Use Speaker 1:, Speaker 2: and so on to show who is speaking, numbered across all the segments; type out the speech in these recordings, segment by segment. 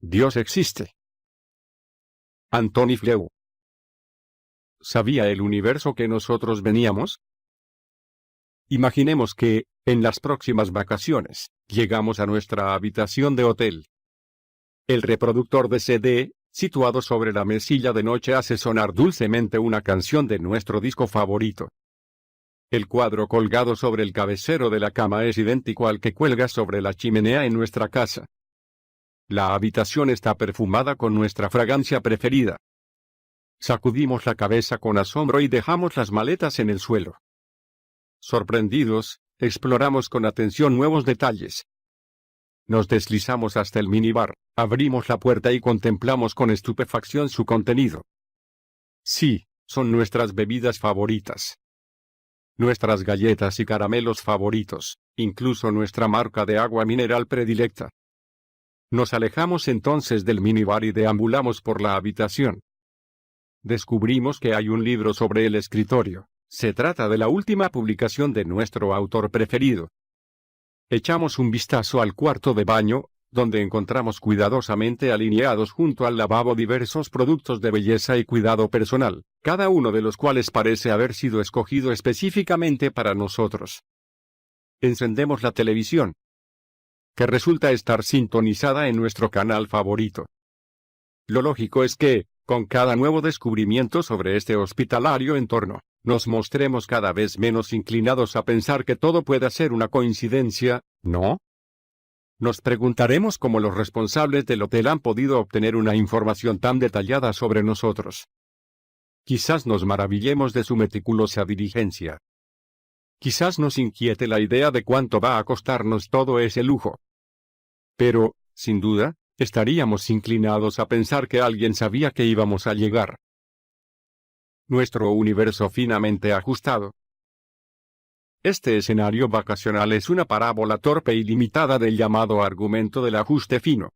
Speaker 1: Dios existe. Antoni Flew. ¿Sabía el universo que nosotros veníamos? Imaginemos que, en las próximas vacaciones, llegamos a nuestra habitación de hotel. El reproductor de CD, situado sobre la mesilla de noche, hace sonar dulcemente una canción de nuestro disco favorito. El cuadro colgado sobre el cabecero de la cama es idéntico al que cuelga sobre la chimenea en nuestra casa. La habitación está perfumada con nuestra fragancia preferida. Sacudimos la cabeza con asombro y dejamos las maletas en el suelo. Sorprendidos, exploramos con atención nuevos detalles. Nos deslizamos hasta el minibar, abrimos la puerta y contemplamos con estupefacción su contenido. Sí, son nuestras bebidas favoritas. Nuestras galletas y caramelos favoritos, incluso nuestra marca de agua mineral predilecta. Nos alejamos entonces del minibar y deambulamos por la habitación. Descubrimos que hay un libro sobre el escritorio. Se trata de la última publicación de nuestro autor preferido. Echamos un vistazo al cuarto de baño, donde encontramos cuidadosamente alineados junto al lavabo diversos productos de belleza y cuidado personal, cada uno de los cuales parece haber sido escogido específicamente para nosotros. Encendemos la televisión, que resulta estar sintonizada en nuestro canal favorito. Lo lógico es que, con cada nuevo descubrimiento sobre este hospitalario entorno, nos mostremos cada vez menos inclinados a pensar que todo pueda ser una coincidencia, ¿no? Nos preguntaremos cómo los responsables del hotel han podido obtener una información tan detallada sobre nosotros. Quizás nos maravillemos de su meticulosa diligencia. Quizás nos inquiete la idea de cuánto va a costarnos todo ese lujo. Pero, sin duda, estaríamos inclinados a pensar que alguien sabía que íbamos a llegar. Nuestro universo finamente ajustado. Este escenario vacacional es una parábola torpe y limitada del llamado argumento del ajuste fino.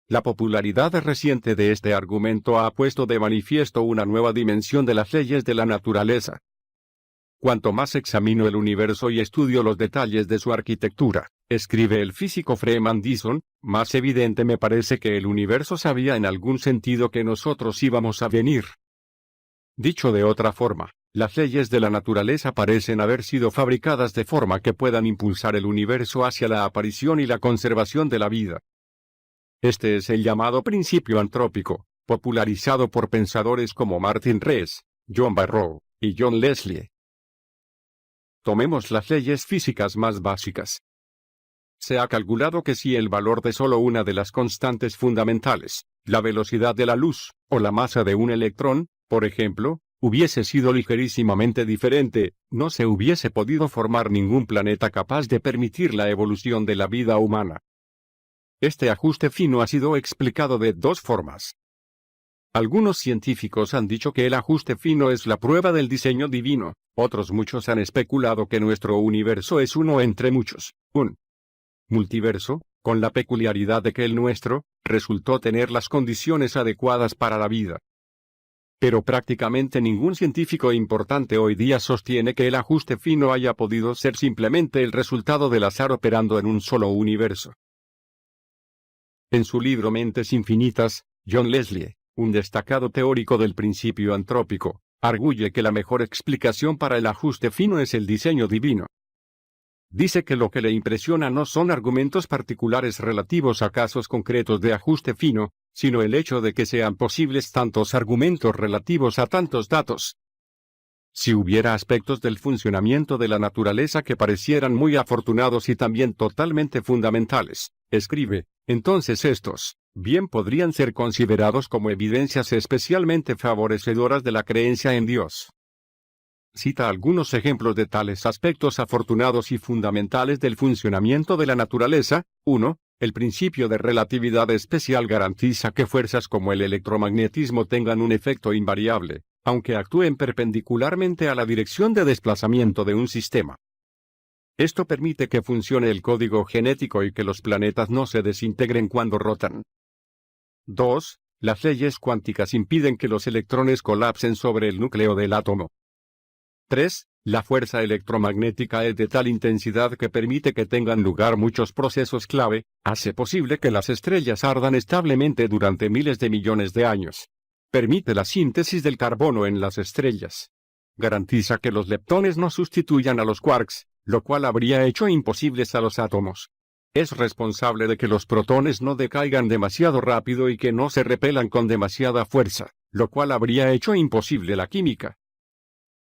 Speaker 1: La popularidad reciente de este argumento ha puesto de manifiesto una nueva dimensión de las leyes de la naturaleza. Cuanto más examino el universo y estudio los detalles de su arquitectura, escribe el físico Freeman Dyson, más evidente me parece que el universo sabía en algún sentido que nosotros íbamos a venir. Dicho de otra forma, las leyes de la naturaleza parecen haber sido fabricadas de forma que puedan impulsar el universo hacia la aparición y la conservación de la vida. Este es el llamado principio antrópico, popularizado por pensadores como Martin Rees, John Barrow y John Leslie. Tomemos las leyes físicas más básicas. Se ha calculado que si el valor de solo una de las constantes fundamentales, la velocidad de la luz, o la masa de un electrón, por ejemplo, hubiese sido ligerísimamente diferente, no se hubiese podido formar ningún planeta capaz de permitir la evolución de la vida humana. Este ajuste fino ha sido explicado de dos formas. Algunos científicos han dicho que el ajuste fino es la prueba del diseño divino, otros muchos han especulado que nuestro universo es uno entre muchos, un multiverso, con la peculiaridad de que el nuestro resultó tener las condiciones adecuadas para la vida. Pero prácticamente ningún científico importante hoy día sostiene que el ajuste fino haya podido ser simplemente el resultado del azar operando en un solo universo. En su libro Mentes Infinitas, John Leslie, un destacado teórico del principio antrópico, arguye que la mejor explicación para el ajuste fino es el diseño divino. Dice que lo que le impresiona no son argumentos particulares relativos a casos concretos de ajuste fino, sino el hecho de que sean posibles tantos argumentos relativos a tantos datos. Si hubiera aspectos del funcionamiento de la naturaleza que parecieran muy afortunados y también totalmente fundamentales, escribe, entonces estos, bien podrían ser considerados como evidencias especialmente favorecedoras de la creencia en Dios. Cita algunos ejemplos de tales aspectos afortunados y fundamentales del funcionamiento de la naturaleza. 1. El principio de relatividad especial garantiza que fuerzas como el electromagnetismo tengan un efecto invariable, aunque actúen perpendicularmente a la dirección de desplazamiento de un sistema. Esto permite que funcione el código genético y que los planetas no se desintegren cuando rotan. 2. Las leyes cuánticas impiden que los electrones colapsen sobre el núcleo del átomo. 3. La fuerza electromagnética es de tal intensidad que permite que tengan lugar muchos procesos clave, hace posible que las estrellas ardan establemente durante miles de millones de años. Permite la síntesis del carbono en las estrellas. Garantiza que los leptones no sustituyan a los quarks, lo cual habría hecho imposibles a los átomos. Es responsable de que los protones no decaigan demasiado rápido y que no se repelan con demasiada fuerza, lo cual habría hecho imposible la química.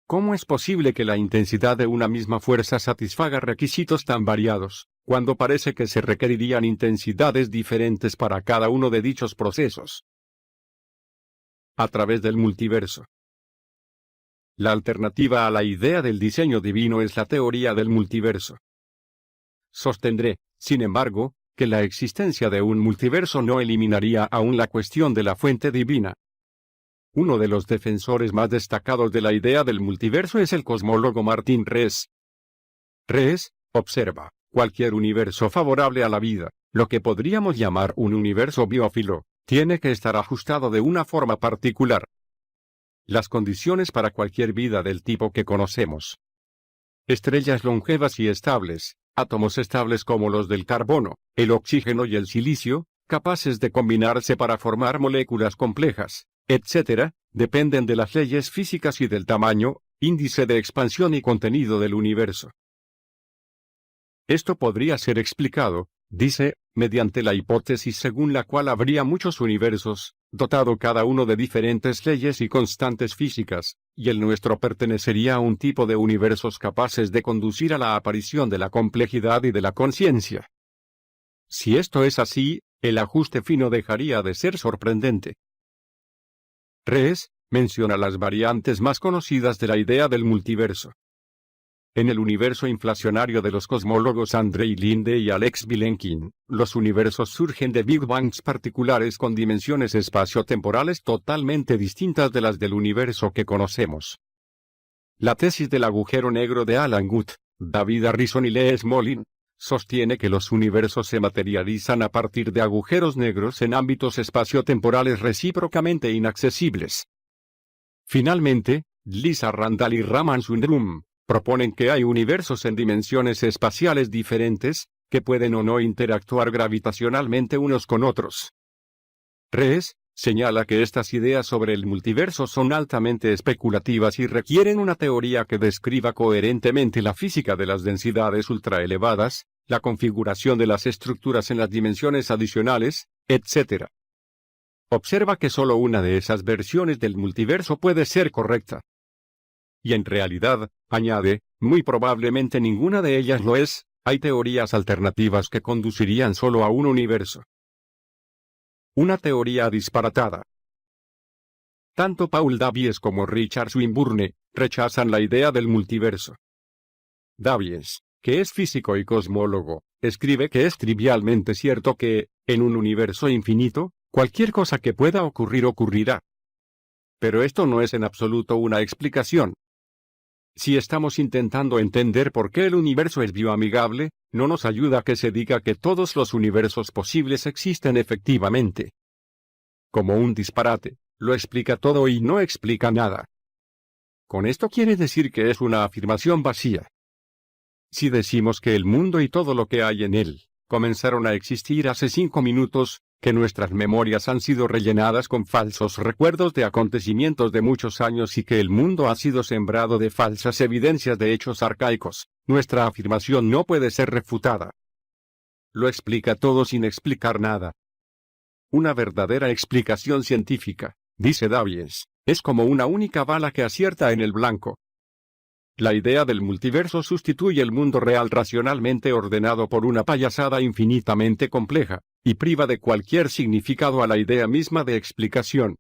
Speaker 1: ¿Cómo es posible que la intensidad de una misma fuerza satisfaga requisitos tan variados, cuando parece que se requerirían intensidades diferentes para cada uno de dichos procesos? A través del multiverso. La alternativa a la idea del diseño divino es la teoría del multiverso. Sostendré, sin embargo, que la existencia de un multiverso no eliminaría aún la cuestión de la fuente divina. Uno de los defensores más destacados de la idea del multiverso es el cosmólogo Martín Rees. Rees observa, cualquier universo favorable a la vida, lo que podríamos llamar un universo biófilo, tiene que estar ajustado de una forma particular. Las condiciones para cualquier vida del tipo que conocemos. Estrellas longevas y estables, átomos estables como los del carbono, el oxígeno y el silicio, capaces de combinarse para formar moléculas complejas, etc., dependen de las leyes físicas y del tamaño, índice de expansión y contenido del universo. Esto podría ser explicado, dice, mediante la hipótesis según la cual habría muchos universos, dotado cada uno de diferentes leyes y constantes físicas, y el nuestro pertenecería a un tipo de universos capaces de conducir a la aparición de la complejidad y de la conciencia. Si esto es así, el ajuste fino dejaría de ser sorprendente. Rees menciona las variantes más conocidas de la idea del multiverso. En el universo inflacionario de los cosmólogos Andrei Linde y Alex Vilenkin, los universos surgen de Big Bangs particulares con dimensiones espaciotemporales totalmente distintas de las del universo que conocemos. La tesis del agujero negro de Alan Guth, David Harrison y Lee Smolin, sostiene que los universos se materializan a partir de agujeros negros en ámbitos espaciotemporales recíprocamente inaccesibles. Finalmente, Lisa Randall y Raman Sundrum proponen que hay universos en dimensiones espaciales diferentes, que pueden o no interactuar gravitacionalmente unos con otros. Rees señala que estas ideas sobre el multiverso son altamente especulativas y requieren una teoría que describa coherentemente la física de las densidades ultraelevadas, la configuración de las estructuras en las dimensiones adicionales, etc. Observa que solo una de esas versiones del multiverso puede ser correcta. Y en realidad, añade, muy probablemente ninguna de ellas lo es, hay teorías alternativas que conducirían solo a un universo. Una teoría disparatada. Tanto Paul Davies como Richard Swinburne rechazan la idea del multiverso. Davies, que es físico y cosmólogo, escribe que es trivialmente cierto que, en un universo infinito, cualquier cosa que pueda ocurrir ocurrirá. Pero esto no es en absoluto una explicación. Si estamos intentando entender por qué el universo es bioamigable, no nos ayuda que se diga que todos los universos posibles existen efectivamente. Como un disparate, lo explica todo y no explica nada. Con esto quiere decir que es una afirmación vacía. Si decimos que el mundo y todo lo que hay en él comenzaron a existir hace 5 minutos, que nuestras memorias han sido rellenadas con falsos recuerdos de acontecimientos de muchos años y que el mundo ha sido sembrado de falsas evidencias de hechos arcaicos, nuestra afirmación no puede ser refutada. Lo explica todo sin explicar nada. Una verdadera explicación científica, dice Davies, es como una única bala que acierta en el blanco. La idea del multiverso sustituye el mundo real racionalmente ordenado por una payasada infinitamente compleja, y priva de cualquier significado a la idea misma de explicación.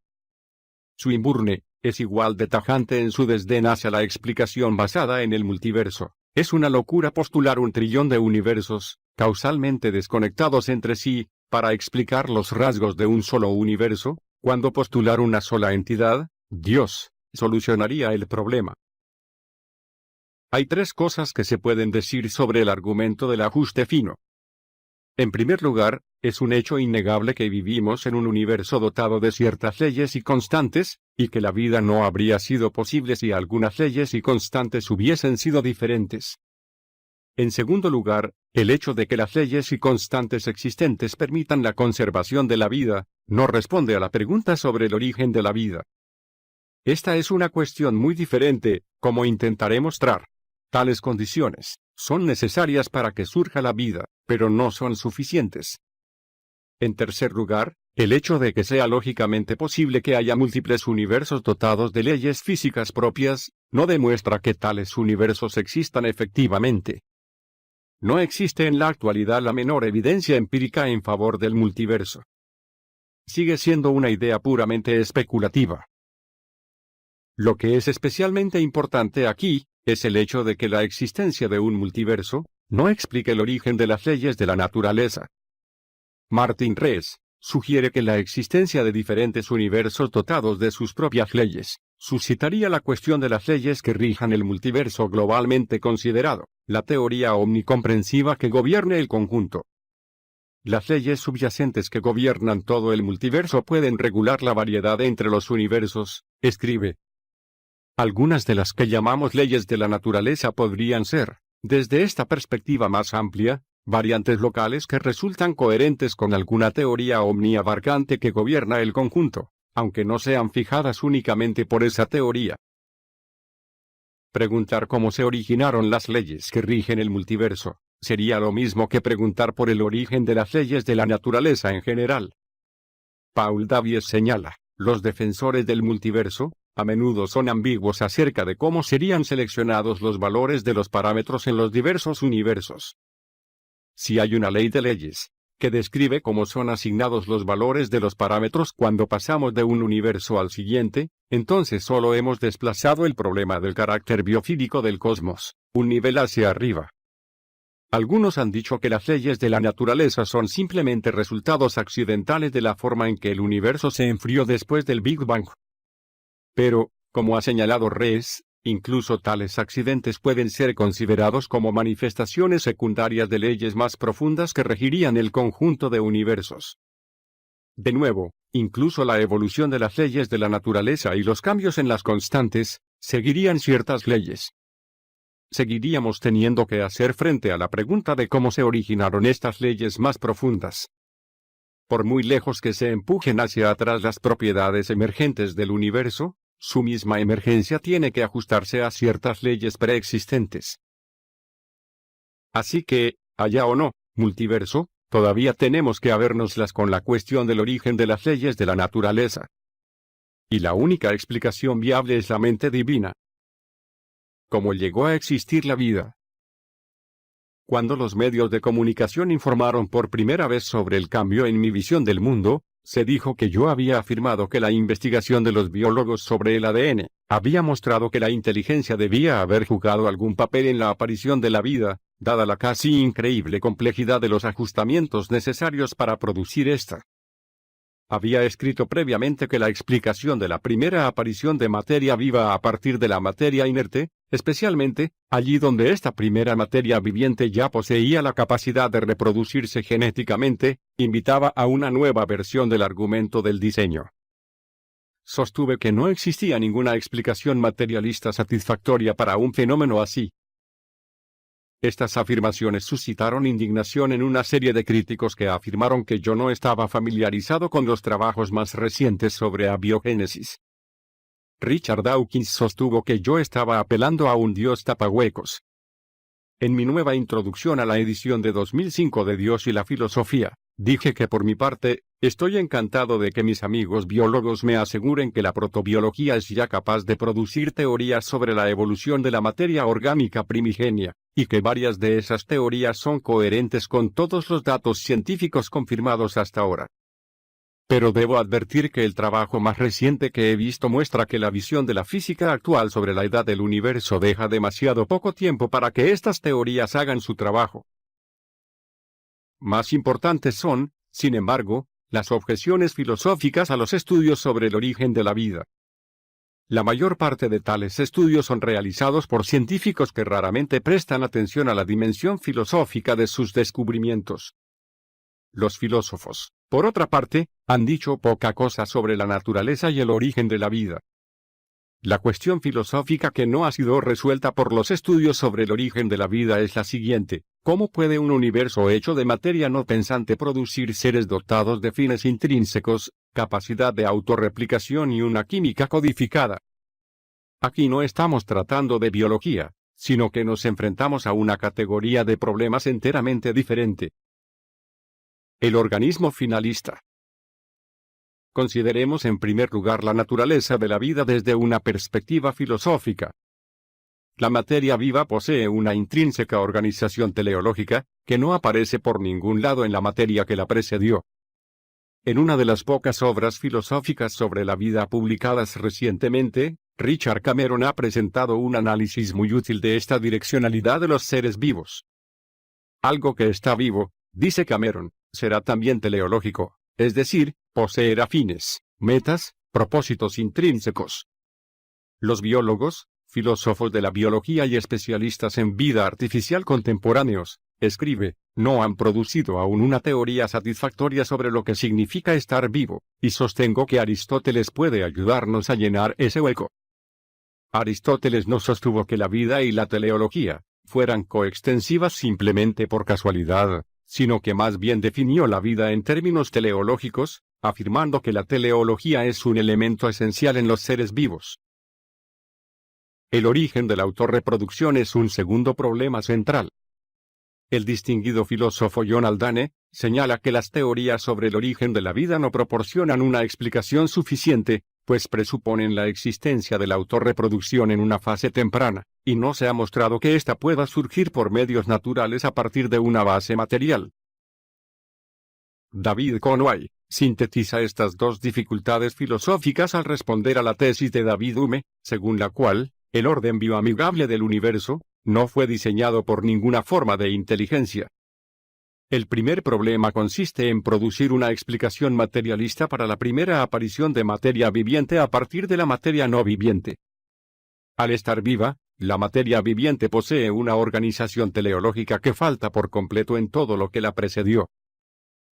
Speaker 1: Swinburne es igual de tajante en su desdén hacia la explicación basada en el multiverso. Es una locura postular 1 trillón de universos, causalmente desconectados entre sí, para explicar los rasgos de un solo universo, cuando postular una sola entidad, Dios, solucionaría el problema. Hay 3 cosas que se pueden decir sobre el argumento del ajuste fino. En primer lugar, es un hecho innegable que vivimos en un universo dotado de ciertas leyes y constantes, y que la vida no habría sido posible si algunas leyes y constantes hubiesen sido diferentes. En segundo lugar, el hecho de que las leyes y constantes existentes permitan la conservación de la vida, no responde a la pregunta sobre el origen de la vida. Esta es una cuestión muy diferente, como intentaré mostrar. Tales condiciones son necesarias para que surja la vida, pero no son suficientes. En tercer lugar, el hecho de que sea lógicamente posible que haya múltiples universos dotados de leyes físicas propias, no demuestra que tales universos existan efectivamente. No existe en la actualidad la menor evidencia empírica en favor del multiverso. Sigue siendo una idea puramente especulativa. Lo que es especialmente importante aquí, es el hecho de que la existencia de un multiverso, no explica el origen de las leyes de la naturaleza. Martin Rees sugiere que la existencia de diferentes universos dotados de sus propias leyes, suscitaría la cuestión de las leyes que rijan el multiverso globalmente considerado, la teoría omnicomprensiva que gobierne el conjunto. Las leyes subyacentes que gobiernan todo el multiverso pueden regular la variedad entre los universos, escribe. Algunas de las que llamamos leyes de la naturaleza podrían ser, desde esta perspectiva más amplia, variantes locales que resultan coherentes con alguna teoría omniabarcante que gobierna el conjunto, aunque no sean fijadas únicamente por esa teoría. Preguntar cómo se originaron las leyes que rigen el multiverso, sería lo mismo que preguntar por el origen de las leyes de la naturaleza en general. Paul Davies señala, los defensores del multiverso, a menudo son ambiguos acerca de cómo serían seleccionados los valores de los parámetros en los diversos universos. Si hay una ley de leyes, que describe cómo son asignados los valores de los parámetros cuando pasamos de un universo al siguiente, entonces solo hemos desplazado el problema del carácter biofísico del cosmos, un nivel hacia arriba. Algunos han dicho que las leyes de la naturaleza son simplemente resultados accidentales de la forma en que el universo se enfrió después del Big Bang. Pero, como ha señalado Rees, incluso tales accidentes pueden ser considerados como manifestaciones secundarias de leyes más profundas que regirían el conjunto de universos. De nuevo, incluso la evolución de las leyes de la naturaleza y los cambios en las constantes, seguirían ciertas leyes. Seguiríamos teniendo que hacer frente a la pregunta de cómo se originaron estas leyes más profundas. Por muy lejos que se empujen hacia atrás las propiedades emergentes del universo, su misma emergencia tiene que ajustarse a ciertas leyes preexistentes. Así que, haya o no, multiverso, todavía tenemos que habérnoslas con la cuestión del origen de las leyes de la naturaleza. Y la única explicación viable es la mente divina. ¿Cómo llegó a existir la vida? Cuando los medios de comunicación informaron por primera vez sobre el cambio en mi visión del mundo, se dijo que yo había afirmado que la investigación de los biólogos sobre el ADN había mostrado que la inteligencia debía haber jugado algún papel en la aparición de la vida, dada la casi increíble complejidad de los ajustamientos necesarios para producir esta. Había escrito previamente que la explicación de la primera aparición de materia viva a partir de la materia inerte, especialmente, allí donde esta primera materia viviente ya poseía la capacidad de reproducirse genéticamente, invitaba a una nueva versión del argumento del diseño. Sostuve que no existía ninguna explicación materialista satisfactoria para un fenómeno así. Estas afirmaciones suscitaron indignación en una serie de críticos que afirmaron que yo no estaba familiarizado con los trabajos más recientes sobre abiogénesis. Richard Dawkins sostuvo que yo estaba apelando a un Dios tapahuecos. En mi nueva introducción a la edición de 2005 de Dios y la filosofía, dije que por mi parte, estoy encantado de que mis amigos biólogos me aseguren que la protobiología es ya capaz de producir teorías sobre la evolución de la materia orgánica primigenia, y que varias de esas teorías son coherentes con todos los datos científicos confirmados hasta ahora. Pero debo advertir que el trabajo más reciente que he visto muestra que la visión de la física actual sobre la edad del universo deja demasiado poco tiempo para que estas teorías hagan su trabajo. Más importantes son, sin embargo, las objeciones filosóficas a los estudios sobre el origen de la vida. La mayor parte de tales estudios son realizados por científicos que raramente prestan atención a la dimensión filosófica de sus descubrimientos. Los filósofos, por otra parte, han dicho poca cosa sobre la naturaleza y el origen de la vida. la cuestión filosófica que no ha sido resuelta por los estudios sobre el origen de la vida es la siguiente: ¿cómo puede un universo hecho de materia no pensante producir seres dotados de fines intrínsecos, capacidad de autorreplicación y una química codificada? Aquí no estamos tratando de biología, sino que nos enfrentamos a una categoría de problemas enteramente diferente. El organismo finalista. Consideremos en primer lugar la naturaleza de la vida desde una perspectiva filosófica. La materia viva posee una intrínseca organización teleológica, que no aparece por ningún lado en la materia que la precedió. En una de las pocas obras filosóficas sobre la vida publicadas recientemente, Richard Cameron ha presentado un análisis muy útil de esta direccionalidad de los seres vivos. Algo que está vivo, dice Cameron, será también teleológico, es decir, poseerá fines, metas, propósitos intrínsecos. Los biólogos, filósofos de la biología y especialistas en vida artificial contemporáneos, escribe, no han producido aún una teoría satisfactoria sobre lo que significa estar vivo, y sostengo que Aristóteles puede ayudarnos a llenar ese hueco. Aristóteles no sostuvo que la vida y la teleología fueran coextensivas simplemente por casualidad, sino que más bien definió la vida en términos teleológicos, afirmando que la teleología es un elemento esencial en los seres vivos. El origen de la autorreproducción es un segundo problema central. El distinguido filósofo John Haldane señala que las teorías sobre el origen de la vida no proporcionan una explicación suficiente, pues presuponen la existencia de la autorreproducción en una fase temprana, y no se ha mostrado que ésta pueda surgir por medios naturales a partir de una base material. David Conway sintetiza estas dos dificultades filosóficas al responder a la tesis de David Hume, según la cual, el orden bioamigable del universo no fue diseñado por ninguna forma de inteligencia. El primer problema consiste en producir una explicación materialista para la primera aparición de materia viviente a partir de la materia no viviente. Al estar viva, la materia viviente posee una organización teleológica que falta por completo en todo lo que la precedió.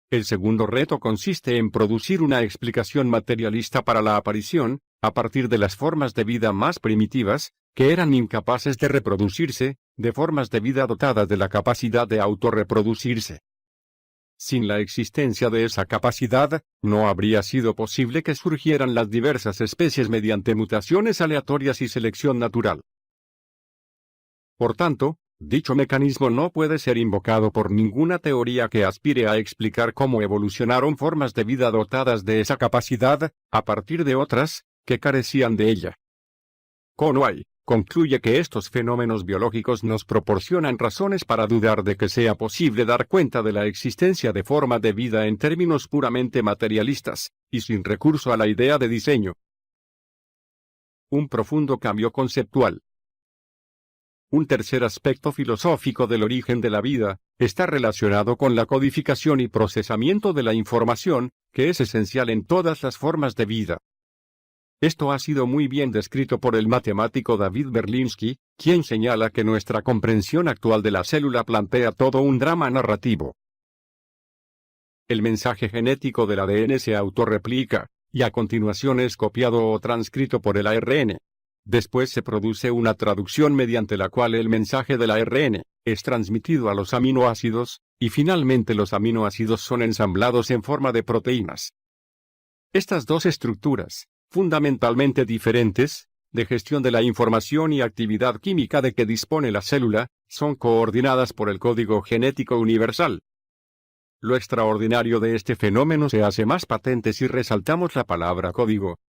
Speaker 1: El segundo reto consiste en producir una explicación materialista para la aparición, a partir de las formas de vida más primitivas, que eran incapaces de reproducirse, de formas de vida dotadas de la capacidad de autorreproducirse. Sin la existencia de esa capacidad, no habría sido posible que surgieran las diversas especies mediante mutaciones aleatorias y selección natural. Por tanto, dicho mecanismo no puede ser invocado por ninguna teoría que aspire a explicar cómo evolucionaron formas de vida dotadas de esa capacidad, a partir de otras, que carecían de ella. Conway concluye que estos fenómenos biológicos nos proporcionan razones para dudar de que sea posible dar cuenta de la existencia de formas de vida en términos puramente materialistas, y sin recurso a la idea de diseño. Un profundo cambio conceptual. Un tercer aspecto filosófico del origen de la vida está relacionado con la codificación y procesamiento de la información, que es esencial en todas las formas de vida. Esto ha sido muy bien descrito por el matemático David Berlinski, quien señala que nuestra comprensión actual de la célula plantea todo un drama narrativo. El mensaje genético del ADN se autorreplica, y a continuación es copiado o transcrito por el ARN. Después se produce una traducción mediante la cual el mensaje del ARN es transmitido a los aminoácidos, y finalmente los aminoácidos son ensamblados en forma de proteínas. Estas dos estructuras, fundamentalmente diferentes, de gestión de la información y actividad química de que dispone la célula, son coordinadas por el código genético universal. Lo extraordinario de este fenómeno se hace más patente si resaltamos la palabra código.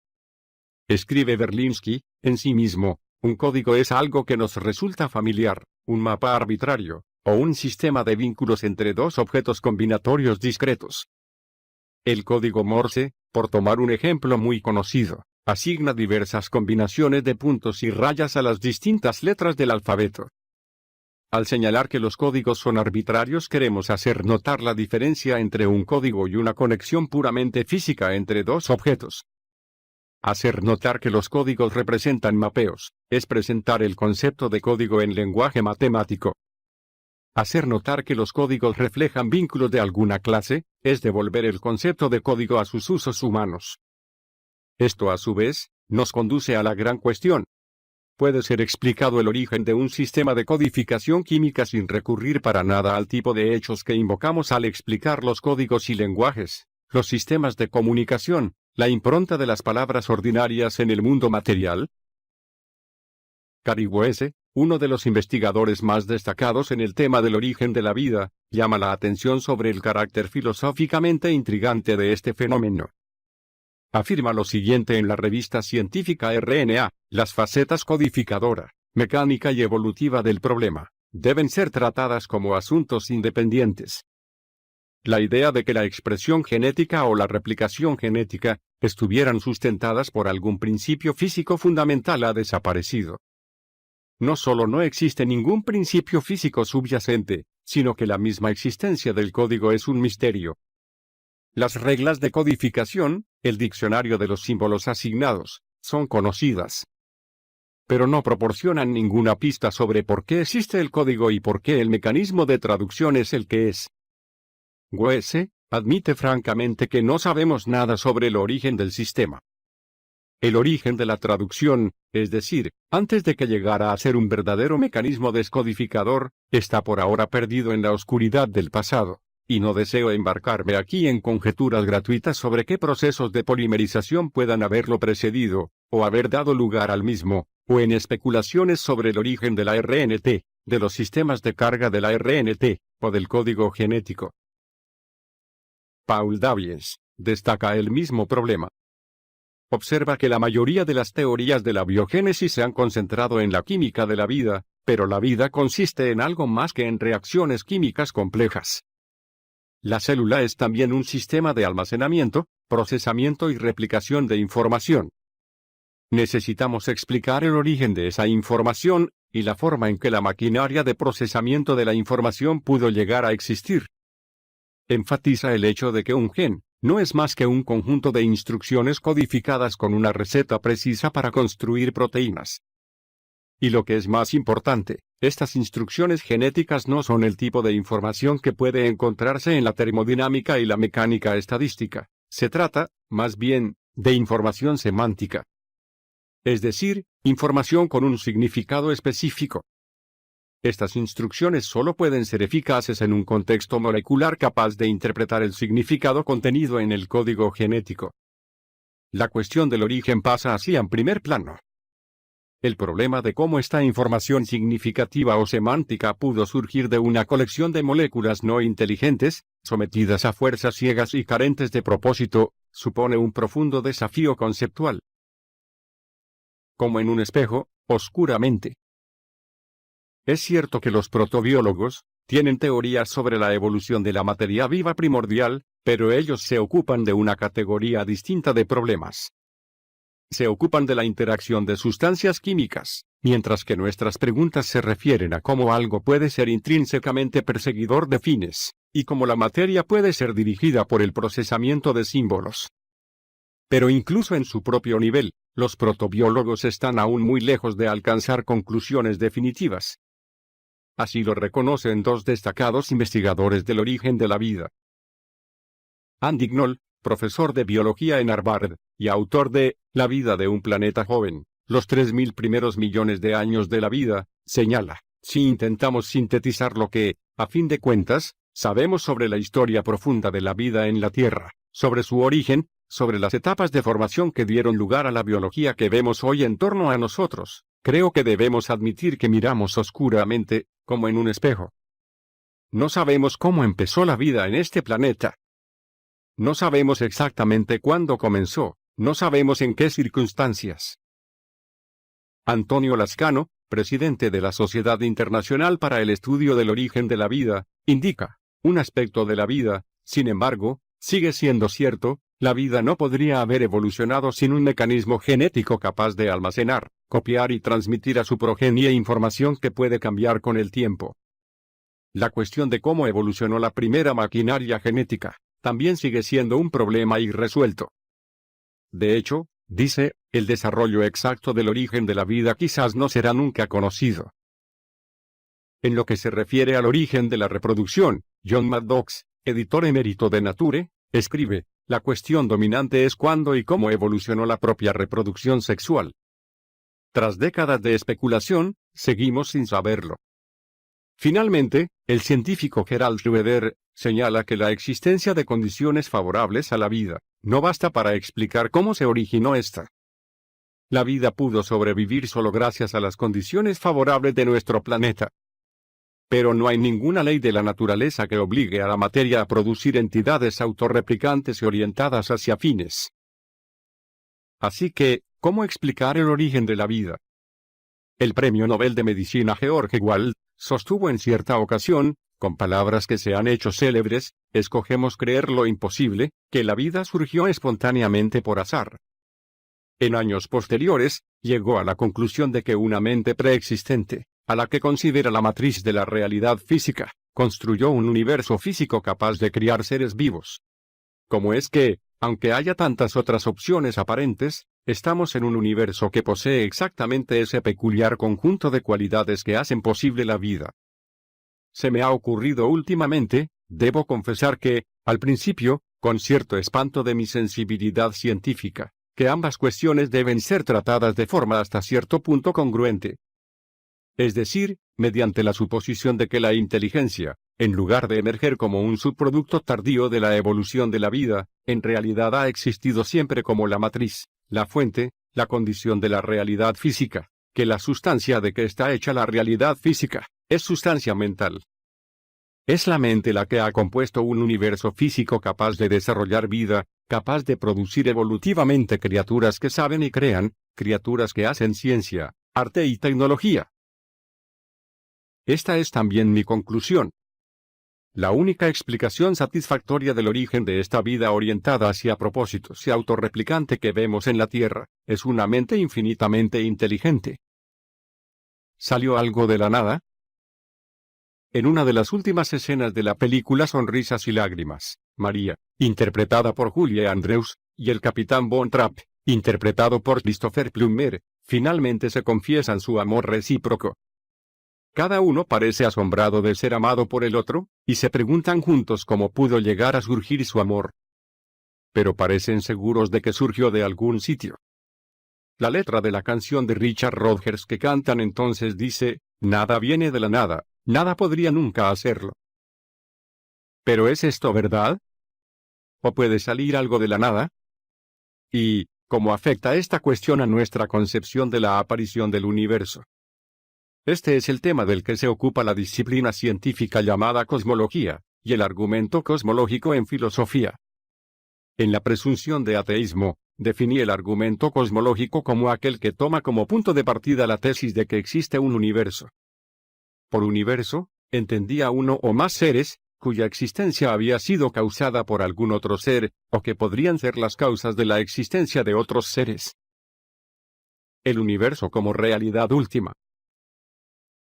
Speaker 1: Escribe Berlinski, en sí mismo, un código es algo que nos resulta familiar, un mapa arbitrario, o un sistema de vínculos entre dos objetos combinatorios discretos. El código Morse, por tomar un ejemplo muy conocido, asigna diversas combinaciones de puntos y rayas a las distintas letras del alfabeto. Al señalar que los códigos son arbitrarios, queremos hacer notar la diferencia entre un código y una conexión puramente física entre dos objetos. Hacer notar que los códigos representan mapeos, es presentar el concepto de código en lenguaje matemático. Hacer notar que los códigos reflejan vínculos de alguna clase, es devolver el concepto de código a sus usos humanos. Esto a su vez, nos conduce a la gran cuestión. ¿Puede ser explicado el origen de un sistema de codificación química sin recurrir para nada al tipo de hechos que invocamos al explicar los códigos y lenguajes, los sistemas de comunicación, la impronta de las palabras ordinarias en el mundo material? Carrie Weese, uno de los investigadores más destacados en el tema del origen de la vida, llama la atención sobre el carácter filosóficamente intrigante de este fenómeno. Afirma lo siguiente en la revista científica RNA: las facetas codificadora, mecánica y evolutiva del problema deben ser tratadas como asuntos independientes. La idea de que la expresión genética o la replicación genética estuvieran sustentadas por algún principio físico fundamental ha desaparecido. No solo no existe ningún principio físico subyacente, sino que la misma existencia del código es un misterio. Las reglas de codificación, el diccionario de los símbolos asignados, son conocidas, pero no proporcionan ninguna pista sobre por qué existe el código y por qué el mecanismo de traducción es el que es. Weese admite francamente que no sabemos nada sobre el origen del sistema. El origen de la traducción, es decir, antes de que llegara a ser un verdadero mecanismo descodificador, está por ahora perdido en la oscuridad del pasado. Y no deseo embarcarme aquí en conjeturas gratuitas sobre qué procesos de polimerización puedan haberlo precedido, o haber dado lugar al mismo, o en especulaciones sobre el origen de la RNT, de los sistemas de carga de la RNT, o del código genético. Paul Davies destaca el mismo problema. Observa que la mayoría de las teorías de la biogénesis se han concentrado en la química de la vida, pero la vida consiste en algo más que en reacciones químicas complejas. La célula es también un sistema de almacenamiento, procesamiento y replicación de información. Necesitamos explicar el origen de esa información, y la forma en que la maquinaria de procesamiento de la información pudo llegar a existir. Enfatiza el hecho de que un gen no es más que un conjunto de instrucciones codificadas con una receta precisa para construir proteínas. Y lo que es más importante, estas instrucciones genéticas no son el tipo de información que puede encontrarse en la termodinámica y la mecánica estadística. Se trata, más bien, de información semántica. Es decir, información con un significado específico. Estas instrucciones solo pueden ser eficaces en un contexto molecular capaz de interpretar el significado contenido en el código genético. La cuestión del origen pasa así en primer plano. El problema de cómo esta información significativa o semántica pudo surgir de una colección de moléculas no inteligentes, sometidas a fuerzas ciegas y carentes de propósito, supone un profundo desafío conceptual. Como en un espejo, oscuramente. Es cierto que los protobiólogos tienen teorías sobre la evolución de la materia viva primordial, pero ellos se ocupan de una categoría distinta de problemas. Se ocupan de la interacción de sustancias químicas, mientras que nuestras preguntas se refieren a cómo algo puede ser intrínsecamente perseguidor de fines, y cómo la materia puede ser dirigida por el procesamiento de símbolos. Pero incluso en su propio nivel, los protobiólogos están aún muy lejos de alcanzar conclusiones definitivas. Así lo reconocen dos destacados investigadores del origen de la vida. Andy Knoll, profesor de biología en Harvard, y autor de La vida de un planeta joven, los 3000 primeros millones de años de la vida, señala: si intentamos sintetizar lo que, a fin de cuentas, sabemos sobre la historia profunda de la vida en la Tierra, sobre su origen, sobre las etapas de formación que dieron lugar a la biología que vemos hoy en torno a nosotros, creo que debemos admitir que miramos oscuramente, como en un espejo. No sabemos cómo empezó la vida en este planeta. No sabemos exactamente cuándo comenzó, no sabemos en qué circunstancias. Antonio Lascano, presidente de la Sociedad Internacional para el Estudio del Origen de la Vida, indica: un aspecto de la vida, sin embargo, sigue siendo cierto: la vida no podría haber evolucionado sin un mecanismo genético capaz de almacenar, copiar y transmitir a su progenie información que puede cambiar con el tiempo. La cuestión de cómo evolucionó la primera maquinaria genética también sigue siendo un problema irresuelto. De hecho, dice, el desarrollo exacto del origen de la vida quizás no será nunca conocido. En lo que se refiere al origen de la reproducción, John Maddox, editor emérito de Nature, escribe: La cuestión dominante es cuándo y cómo evolucionó la propia reproducción sexual. Tras décadas de especulación, seguimos sin saberlo. Finalmente, el científico Gerald Schroeder señala que la existencia de condiciones favorables a la vida no basta para explicar cómo se originó esta. La vida pudo sobrevivir solo gracias a las condiciones favorables de nuestro planeta. Pero no hay ninguna ley de la naturaleza que obligue a la materia a producir entidades autorreplicantes y orientadas hacia fines. Así que, ¿cómo explicar el origen de la vida? El Premio Nobel de Medicina George Wald sostuvo en cierta ocasión, con palabras que se han hecho célebres, escogemos creer lo imposible, que la vida surgió espontáneamente por azar. En años posteriores, llegó a la conclusión de que una mente preexistente, a la que considera la matriz de la realidad física, construyó un universo físico capaz de criar seres vivos. ¿Cómo es que, aunque haya tantas otras opciones aparentes, estamos en un universo que posee exactamente ese peculiar conjunto de cualidades que hacen posible la vida? Se me ha ocurrido últimamente, debo confesar que, al principio, con cierto espanto de mi sensibilidad científica, que ambas cuestiones deben ser tratadas de forma hasta cierto punto congruente. Es decir, mediante la suposición de que la inteligencia, en lugar de emerger como un subproducto tardío de la evolución de la vida, en realidad ha existido siempre como la matriz, la fuente, la condición de la realidad física, que la sustancia de que está hecha la realidad física, es sustancia mental. Es la mente la que ha compuesto un universo físico capaz de desarrollar vida, capaz de producir evolutivamente criaturas que saben y crean, criaturas que hacen ciencia, arte y tecnología. Esta es también mi conclusión. La única explicación satisfactoria del origen de esta vida orientada hacia propósitos y autorreplicante que vemos en la Tierra, es una mente infinitamente inteligente. ¿Salió algo de la nada? En una de las últimas escenas de la película Sonrisas y Lágrimas, María, interpretada por Julie Andrews, y el capitán Von Trapp, interpretado por Christopher Plummer, finalmente se confiesan su amor recíproco. Cada uno parece asombrado de ser amado por el otro, y se preguntan juntos cómo pudo llegar a surgir su amor. Pero parecen seguros de que surgió de algún sitio. La letra de la canción de Richard Rodgers que cantan entonces dice, nada viene de la nada, nada podría nunca hacerlo. ¿Pero es esto verdad? ¿O puede salir algo de la nada? ¿Y cómo afecta esta cuestión a nuestra concepción de la aparición del universo? Este es el tema del que se ocupa la disciplina científica llamada cosmología, y el argumento cosmológico en filosofía. En la presunción de ateísmo, definí el argumento cosmológico como aquel que toma como punto de partida la tesis de que existe un universo. Por universo, entendía uno o más seres, cuya existencia había sido causada por algún otro ser, o que podrían ser las causas de la existencia de otros seres. El universo como realidad última.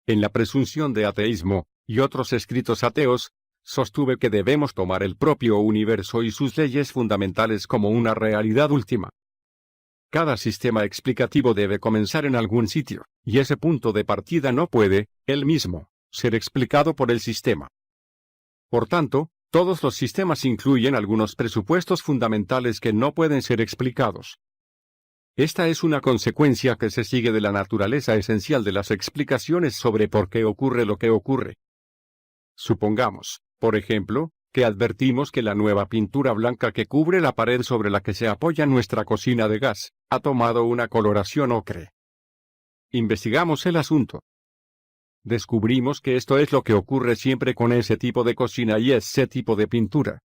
Speaker 1: En la presunción de ateísmo, y otros escritos ateos, sostuve que debemos tomar el propio universo y sus leyes fundamentales como una realidad última. Cada sistema explicativo debe comenzar en algún sitio, y ese punto de partida no puede, él mismo, ser explicado por el sistema. Por tanto, todos los sistemas incluyen algunos presupuestos fundamentales que no pueden ser explicados. Esta es una consecuencia que se sigue de la naturaleza esencial de las explicaciones sobre por qué ocurre lo que ocurre. Supongamos, por ejemplo, que advertimos que la nueva pintura blanca que cubre la pared sobre la que se apoya nuestra cocina de gas, ha tomado una coloración ocre. Investigamos el asunto. Descubrimos que esto es lo que ocurre siempre con ese tipo de cocina y ese tipo de pintura.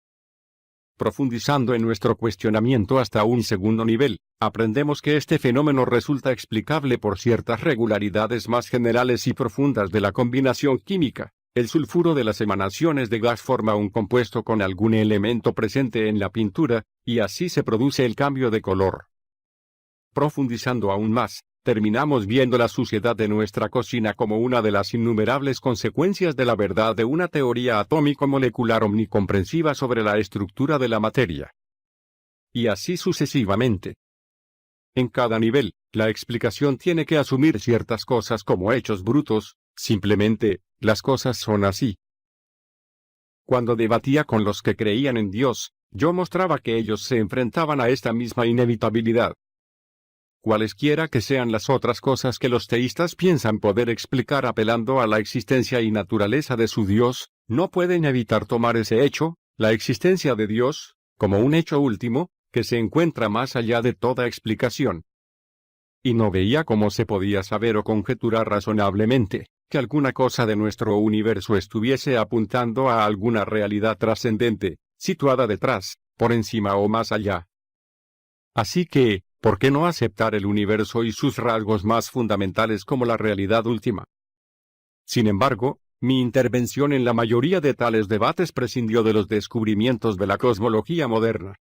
Speaker 1: Profundizando en nuestro cuestionamiento hasta un segundo nivel, aprendemos que este fenómeno resulta explicable por ciertas regularidades más generales y profundas de la combinación química. El sulfuro de las emanaciones de gas forma un compuesto con algún elemento presente en la pintura, y así se produce el cambio de color. Profundizando aún más, terminamos viendo la suciedad de nuestra cocina como una de las innumerables consecuencias de la verdad de una teoría atómico-molecular omnicomprensiva sobre la estructura de la materia. Y así sucesivamente. En cada nivel, la explicación tiene que asumir ciertas cosas como hechos brutos, simplemente, las cosas son así. Cuando debatía con los que creían en Dios, yo mostraba que ellos se enfrentaban a esta misma inevitabilidad. Cualesquiera que sean las otras cosas que los teístas piensan poder explicar apelando a la existencia y naturaleza de su Dios, no pueden evitar tomar ese hecho, la existencia de Dios, como un hecho último, que se encuentra más allá de toda explicación. Y no veía cómo se podía saber o conjeturar razonablemente que alguna cosa de nuestro universo estuviese apuntando a alguna realidad trascendente, situada detrás, por encima o más allá. Así que, ¿por qué no aceptar el universo y sus rasgos más fundamentales como la realidad última? Sin embargo, mi intervención en la mayoría de tales debates prescindió de los descubrimientos de la cosmología moderna.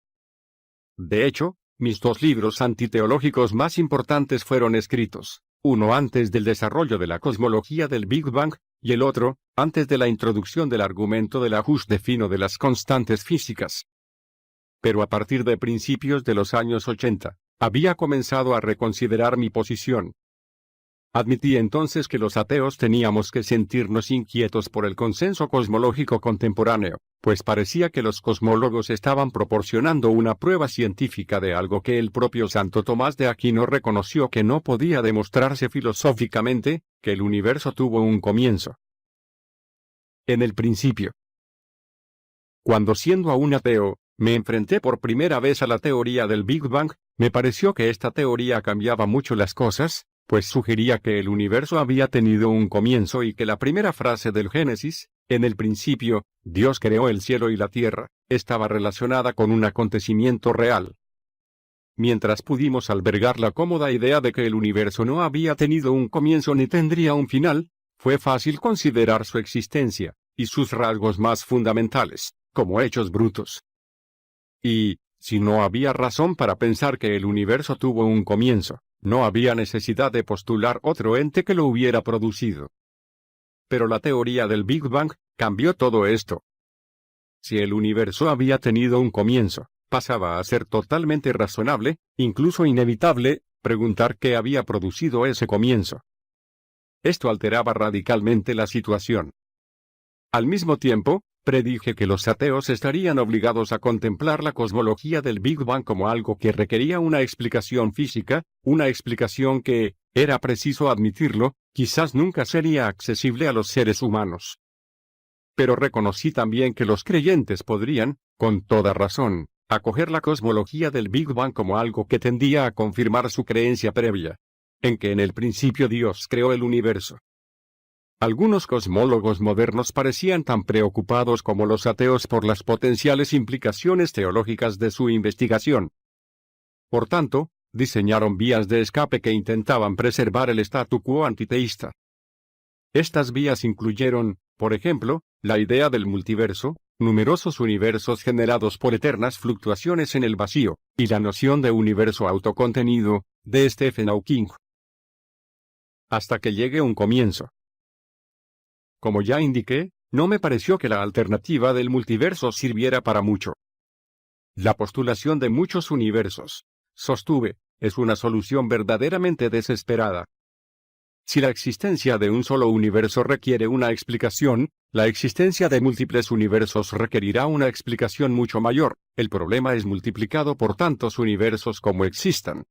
Speaker 1: De hecho, mis dos libros antiteológicos más importantes fueron escritos, uno antes del desarrollo de la cosmología del Big Bang, y el otro, antes de la introducción del argumento del ajuste fino de las constantes físicas. Pero a partir de principios de los años 80, había comenzado a reconsiderar mi posición. Admití entonces que los ateos teníamos que sentirnos inquietos por el consenso cosmológico contemporáneo, pues parecía que los cosmólogos estaban proporcionando una prueba científica de algo que el propio Santo Tomás de Aquino reconoció que no podía demostrarse filosóficamente, que el universo tuvo un comienzo. En el principio. Cuando siendo aún ateo, me enfrenté por primera vez a la teoría del Big Bang, me pareció que esta teoría cambiaba mucho las cosas, pues sugería que el universo había tenido un comienzo y que la primera frase del Génesis, en el principio, Dios creó el cielo y la tierra, estaba relacionada con un acontecimiento real. Mientras pudimos albergar la cómoda idea de que el universo no había tenido un comienzo ni tendría un final, fue fácil considerar su existencia, y sus rasgos más fundamentales, como hechos brutos. Y, si no había razón para pensar que el universo tuvo un comienzo, no había necesidad de postular otro ente que lo hubiera producido. Pero la teoría del Big Bang cambió todo esto. Si el universo había tenido un comienzo, pasaba a ser totalmente razonable, incluso inevitable, preguntar qué había producido ese comienzo. Esto alteraba radicalmente la situación. Al mismo tiempo, predije que los ateos estarían obligados a contemplar la cosmología del Big Bang como algo que requería una explicación física, una explicación que, era preciso admitirlo, quizás nunca sería accesible a los seres humanos. Pero reconocí también que los creyentes podrían, con toda razón, acoger la cosmología del Big Bang como algo que tendía a confirmar su creencia previa, en que en el principio Dios creó el universo. Algunos cosmólogos modernos parecían tan preocupados como los ateos por las potenciales implicaciones teológicas de su investigación. Por tanto, diseñaron vías de escape que intentaban preservar el statu quo antiteísta. Estas vías incluyeron, por ejemplo, la idea del multiverso, numerosos universos generados por eternas fluctuaciones en el vacío, y la noción de universo autocontenido, de Stephen Hawking. Hasta que llegue un comienzo. Como ya indiqué, no me pareció que la alternativa del multiverso sirviera para mucho. La postulación de muchos universos, sostuve, es una solución verdaderamente desesperada. Si la existencia de un solo universo requiere una explicación, la existencia de múltiples universos requerirá una explicación mucho mayor. El problema es multiplicado por tantos universos como existan.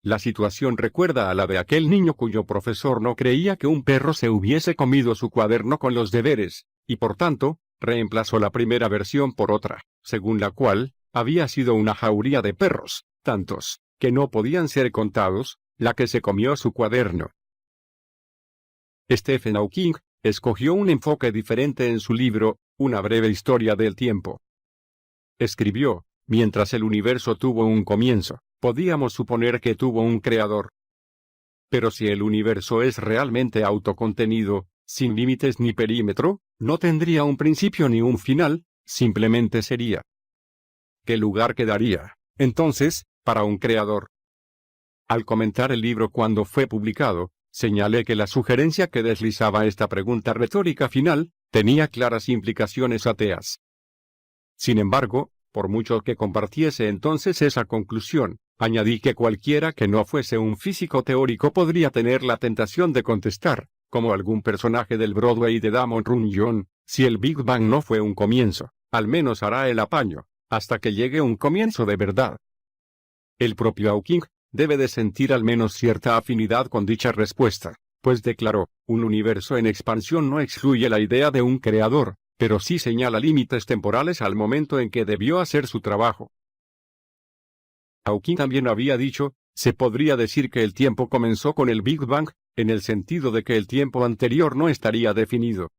Speaker 1: La situación recuerda a la de aquel niño cuyo profesor no creía que un perro se hubiese comido su cuaderno con los deberes, y por tanto, reemplazó la primera versión por otra, según la cual, había sido una jauría de perros, tantos, que no podían ser contados, la que se comió su cuaderno. Stephen Hawking escogió un enfoque diferente en su libro, Una breve historia del tiempo. Escribió, mientras el universo tuvo un comienzo, podíamos suponer que tuvo un creador. Pero si el universo es realmente autocontenido, sin límites ni perímetro, no tendría un principio ni un final, simplemente sería. ¿Qué lugar quedaría, entonces, para un creador? Al comentar el libro cuando fue publicado, señalé que la sugerencia que deslizaba esta pregunta retórica final, tenía claras implicaciones ateas. Sin embargo, por mucho que compartiese entonces esa conclusión, añadí que cualquiera que no fuese un físico teórico podría tener la tentación de contestar, como algún personaje del Broadway de Damon Runyon, si el Big Bang no fue un comienzo, al menos hará el apaño, hasta que llegue un comienzo de verdad. El propio Hawking debe de sentir al menos cierta afinidad con dicha respuesta, pues declaró, un universo en expansión no excluye la idea de un creador, pero sí señala límites temporales al momento en que debió hacer su trabajo. Hawking también había dicho, se podría decir que el tiempo comenzó con el Big Bang, en el sentido de que el tiempo anterior no estaría definido.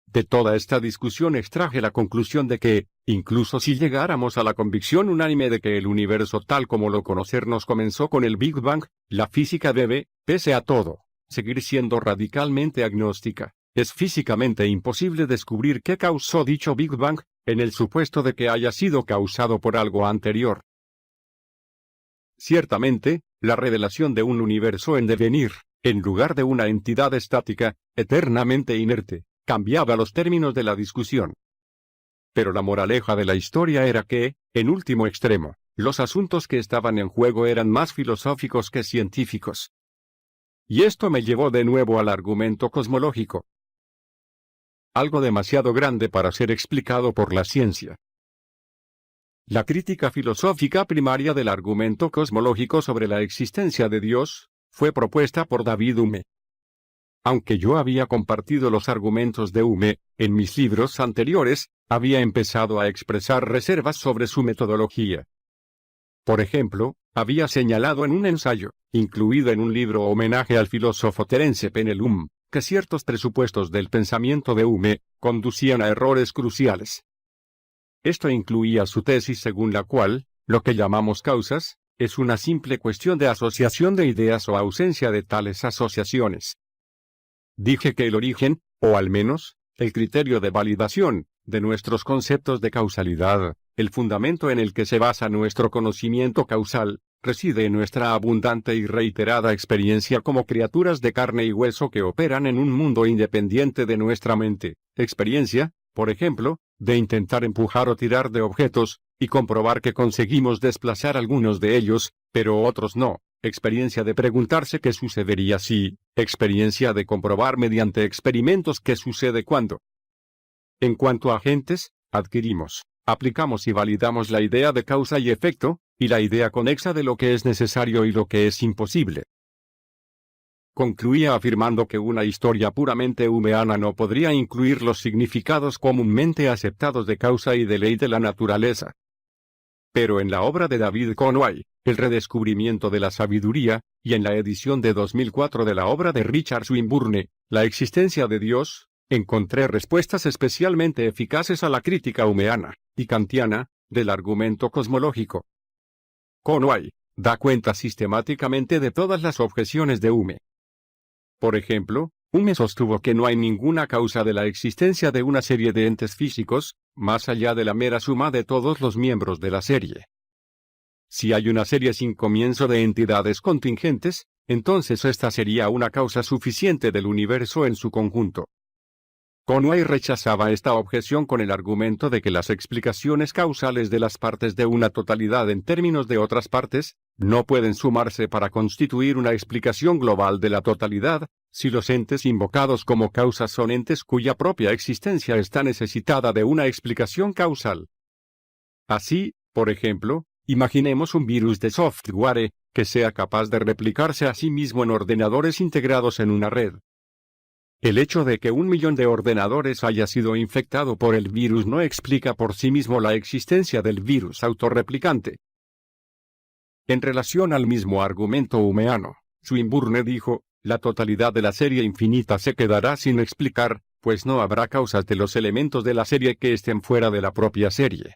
Speaker 1: De toda esta discusión extraje la conclusión de que, incluso si llegáramos a la convicción unánime de que el universo tal como lo conocernos comenzó con el Big Bang, la física debe, pese a todo, seguir siendo radicalmente agnóstica. Es físicamente imposible descubrir qué causó dicho Big Bang, en el supuesto de que haya sido causado por algo anterior. Ciertamente, la revelación de un universo en devenir, en lugar de una entidad estática, eternamente inerte, cambiaba los términos de la discusión. Pero la moraleja de la historia era que, en último extremo, los asuntos que estaban en juego eran más filosóficos que científicos. Y esto me llevó de nuevo al argumento cosmológico. Algo demasiado grande para ser explicado por la ciencia. La crítica filosófica primaria del argumento cosmológico sobre la existencia de Dios fue propuesta por David Hume. Aunque yo había compartido los argumentos de Hume, en mis libros anteriores, había empezado a expresar reservas sobre su metodología. Por ejemplo, había señalado en un ensayo, incluido en un libro homenaje al filósofo Terence Penelum, que ciertos presupuestos del pensamiento de Hume conducían a errores cruciales. Esto incluía su tesis según la cual, lo que llamamos causas, es una simple cuestión de asociación de ideas o ausencia de tales asociaciones. Dije que el origen, o al menos, el criterio de validación, de nuestros conceptos de causalidad, el fundamento en el que se basa nuestro conocimiento causal, reside en nuestra abundante y reiterada experiencia como criaturas de carne y hueso que operan en un mundo independiente de nuestra mente, experiencia, por ejemplo, de intentar empujar o tirar de objetos, y comprobar que conseguimos desplazar algunos de ellos, pero otros no. Experiencia de preguntarse qué sucedería si, experiencia de comprobar mediante experimentos qué sucede cuando. En cuanto a agentes, adquirimos, aplicamos y validamos la idea de causa y efecto, y la idea conexa de lo que es necesario y lo que es imposible. Concluía afirmando que una historia puramente humeana no podría incluir los significados comúnmente aceptados de causa y de ley de la naturaleza. Pero en la obra de David Conway, El redescubrimiento de la sabiduría, y en la edición de 2004 de la obra de Richard Swinburne, La existencia de Dios, encontré respuestas especialmente eficaces a la crítica humeana y kantiana del argumento cosmológico. Conway da cuenta sistemáticamente de todas las objeciones de Hume. Por ejemplo, Hume sostuvo que no hay ninguna causa de la existencia de una serie de entes físicos, más allá de la mera suma de todos los miembros de la serie. Si hay una serie sin comienzo de entidades contingentes, entonces esta sería una causa suficiente del universo en su conjunto. Conway rechazaba esta objeción con el argumento de que las explicaciones causales de las partes de una totalidad en términos de otras partes, no pueden sumarse para constituir una explicación global de la totalidad, si los entes invocados como causas son entes cuya propia existencia está necesitada de una explicación causal. Así, por ejemplo, imaginemos un virus de software que sea capaz de replicarse a sí mismo en ordenadores integrados en una red. El hecho de que 1.000.000 de ordenadores haya sido infectado por el virus no explica por sí mismo la existencia del virus autorreplicante. En relación al mismo argumento humeano, Swinburne dijo, la totalidad de la serie infinita se quedará sin explicar, pues no habrá causas de los elementos de la serie que estén fuera de la propia serie.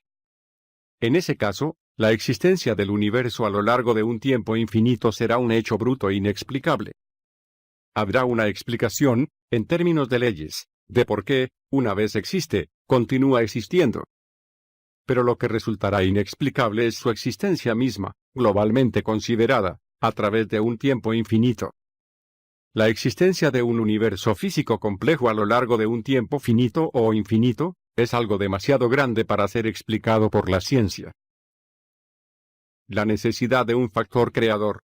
Speaker 1: En ese caso, la existencia del universo a lo largo de un tiempo infinito será un hecho bruto e inexplicable. Habrá una explicación, en términos de leyes, de por qué, una vez existe, continúa existiendo. Pero lo que resultará inexplicable es su existencia misma, globalmente considerada, a través de un tiempo infinito. La existencia de un universo físico complejo a lo largo de un tiempo finito o infinito, es algo demasiado grande para ser explicado por la ciencia. La necesidad de un factor creador.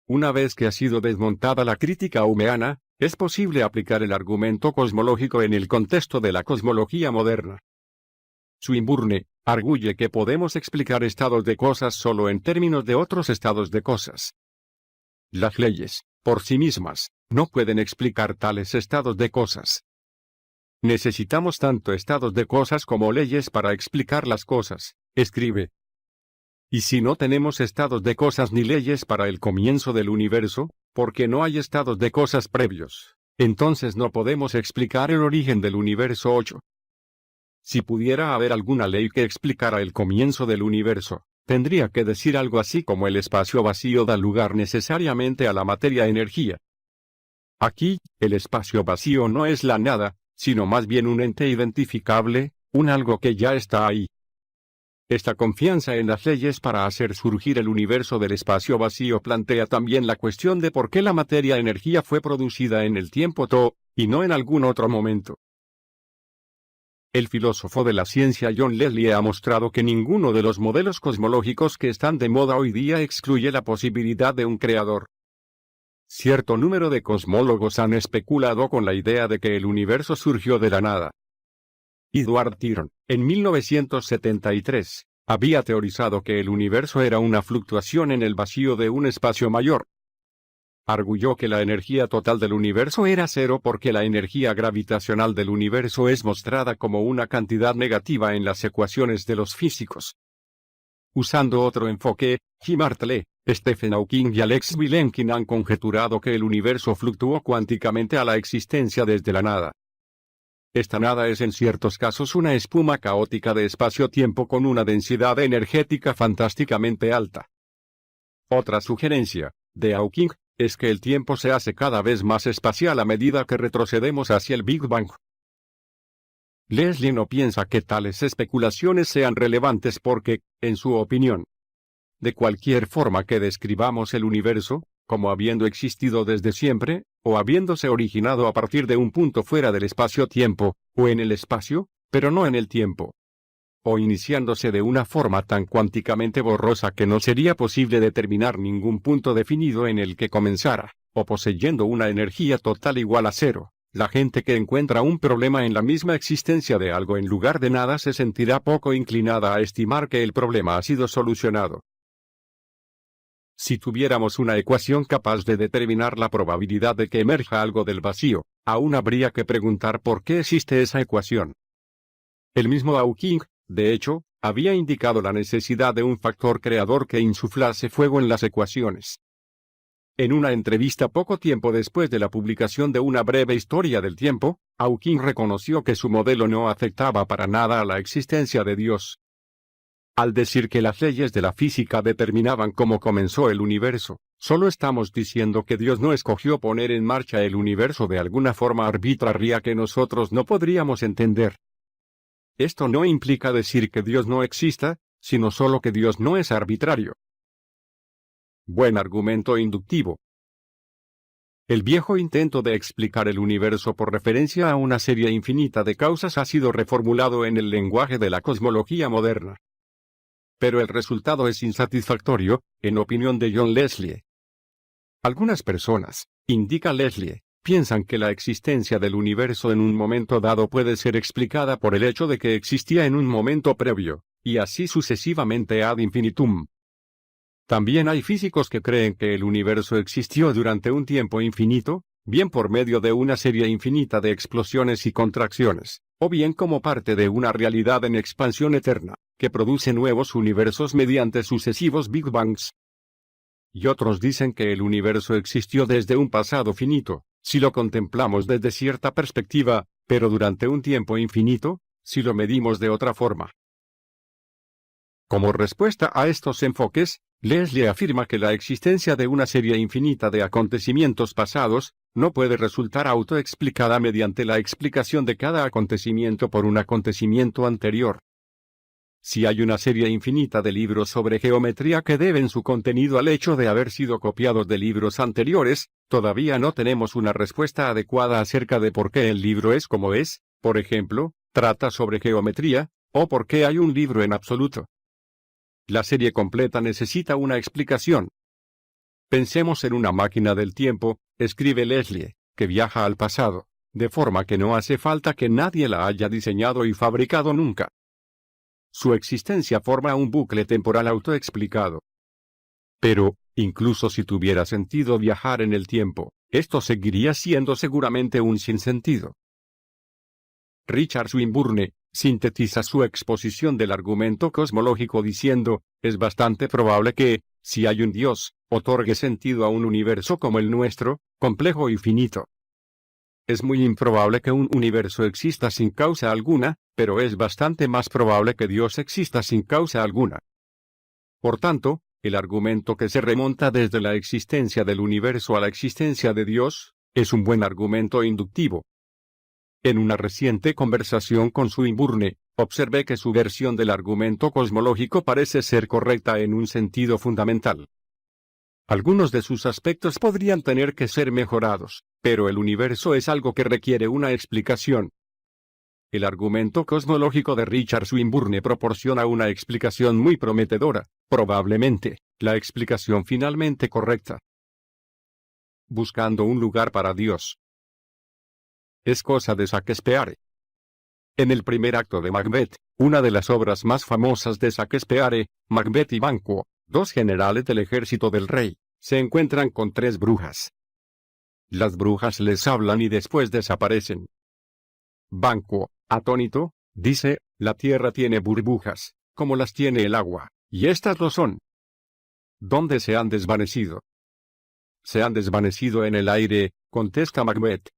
Speaker 1: Una vez que ha sido desmontada la crítica humeana, es posible aplicar el argumento cosmológico en el contexto de la cosmología moderna. Swinburne arguye que podemos explicar estados de cosas solo en términos de otros estados de cosas. Las leyes, por sí mismas, no pueden explicar tales estados de cosas. Necesitamos tanto estados de cosas como leyes para explicar las cosas, escribe. Y si no tenemos estados de cosas ni leyes para el comienzo del universo, porque no hay estados de cosas previos, entonces no podemos explicar el origen del universo 8. Si pudiera haber alguna ley que explicara el comienzo del universo, tendría que decir algo así como el espacio vacío da lugar necesariamente a la materia-energía. Aquí, el espacio vacío no es la nada, sino más bien un ente identificable, un algo que ya está ahí. Esta confianza en las leyes para hacer surgir el universo del espacio vacío plantea también la cuestión de por qué la materia-energía fue producida en el tiempo Tao, y no en algún otro momento. El filósofo de la ciencia John Leslie ha mostrado que ninguno de los modelos cosmológicos que están de moda hoy día excluye la posibilidad de un creador. Cierto número de cosmólogos han especulado con la idea de que el universo surgió de la nada. Edward Teller, en 1973, había teorizado que el universo era una fluctuación en el vacío de un espacio mayor. Arguyó que la energía total del universo era cero porque la energía gravitacional del universo es mostrada como una cantidad negativa en las ecuaciones de los físicos. Usando otro enfoque, Jim Hartley, Stephen Hawking y Alex Vilenkin han conjeturado que el universo fluctuó cuánticamente a la existencia desde la nada. Esta nada es en ciertos casos una espuma caótica de espacio-tiempo con una densidad energética fantásticamente alta. Otra sugerencia, de Hawking, es que el tiempo se hace cada vez más espacial a medida que retrocedemos hacia el Big Bang. Leslie no piensa que tales especulaciones sean relevantes porque, en su opinión, de cualquier forma que describamos el universo, como habiendo existido desde siempre, o habiéndose originado a partir de un punto fuera del espacio-tiempo, o en el espacio, pero no en el tiempo, o iniciándose de una forma tan cuánticamente borrosa que no sería posible determinar ningún punto definido en el que comenzara, o poseyendo una energía total igual a cero, la gente que encuentra un problema en la misma existencia de algo en lugar de nada se sentirá poco inclinada a estimar que el problema ha sido solucionado. Si tuviéramos una ecuación capaz de determinar la probabilidad de que emerja algo del vacío, aún habría que preguntar por qué existe esa ecuación. El mismo Hawking, de hecho, había indicado la necesidad de un factor creador que insuflase fuego en las ecuaciones. En una entrevista poco tiempo después de la publicación de Una breve historia del tiempo, Hawking reconoció que su modelo no afectaba para nada a la existencia de Dios. Al decir que las leyes de la física determinaban cómo comenzó el universo, solo estamos diciendo que Dios no escogió poner en marcha el universo de alguna forma arbitraria que nosotros no podríamos entender. Esto no implica decir que Dios no exista, sino solo que Dios no es arbitrario. Buen argumento inductivo. El viejo intento de explicar el universo por referencia a una serie infinita de causas ha sido reformulado en el lenguaje de la cosmología moderna. Pero el resultado es insatisfactorio, en opinión de John Leslie. Algunas personas, indica Leslie, piensan que la existencia del universo en un momento dado puede ser explicada por el hecho de que existía en un momento previo, y así sucesivamente ad infinitum. También hay físicos que creen que el universo existió durante un tiempo infinito, bien por medio de una serie infinita de explosiones y contracciones, o bien como parte de una realidad en expansión eterna, que produce nuevos universos mediante sucesivos Big Bangs. Y otros dicen que el universo existió desde un pasado finito, si lo contemplamos desde cierta perspectiva, pero durante un tiempo infinito, si lo medimos de otra forma. Como respuesta a estos enfoques, Leslie afirma que la existencia de una serie infinita de acontecimientos pasados, no puede resultar autoexplicada mediante la explicación de cada acontecimiento por un acontecimiento anterior. Si hay una serie infinita de libros sobre geometría que deben su contenido al hecho de haber sido copiados de libros anteriores, todavía no tenemos una respuesta adecuada acerca de por qué el libro es como es, por ejemplo, trata sobre geometría, o por qué hay un libro en absoluto. La serie completa necesita una explicación. Pensemos en una máquina del tiempo, escribe Leslie, que viaja al pasado, de forma que no hace falta que nadie la haya diseñado y fabricado nunca. su existencia forma un bucle temporal autoexplicado. Pero, incluso si tuviera sentido viajar en el tiempo, esto seguiría siendo seguramente un sinsentido. Richard Swinburne sintetiza su exposición del argumento cosmológico diciendo, es bastante probable que, si hay un Dios, otorgue sentido a un universo como el nuestro, complejo y finito. Es muy improbable que un universo exista sin causa alguna, pero es bastante más probable que Dios exista sin causa alguna. Por tanto, el argumento que se remonta desde la existencia del universo a la existencia de Dios, es un buen argumento inductivo. En una reciente conversación con Swinburne, observé que su versión del argumento cosmológico parece ser correcta en un sentido fundamental. Algunos de sus aspectos podrían tener que ser mejorados, pero el universo es algo que requiere una explicación. El argumento cosmológico de Richard Swinburne proporciona una explicación muy prometedora, probablemente, la explicación finalmente correcta. Buscando un lugar para Dios. Es cosa de Shakespeare. En el primer acto de Macbeth, una de las obras más famosas de Shakespeare, Macbeth y Banquo, dos generales del ejército del rey, se encuentran con tres brujas. Las brujas les hablan y después desaparecen. Banquo, atónito, dice, la tierra tiene burbujas, como las tiene el agua, y estas lo son. ¿Dónde se han desvanecido? Se han desvanecido en el aire, contesta Macbeth.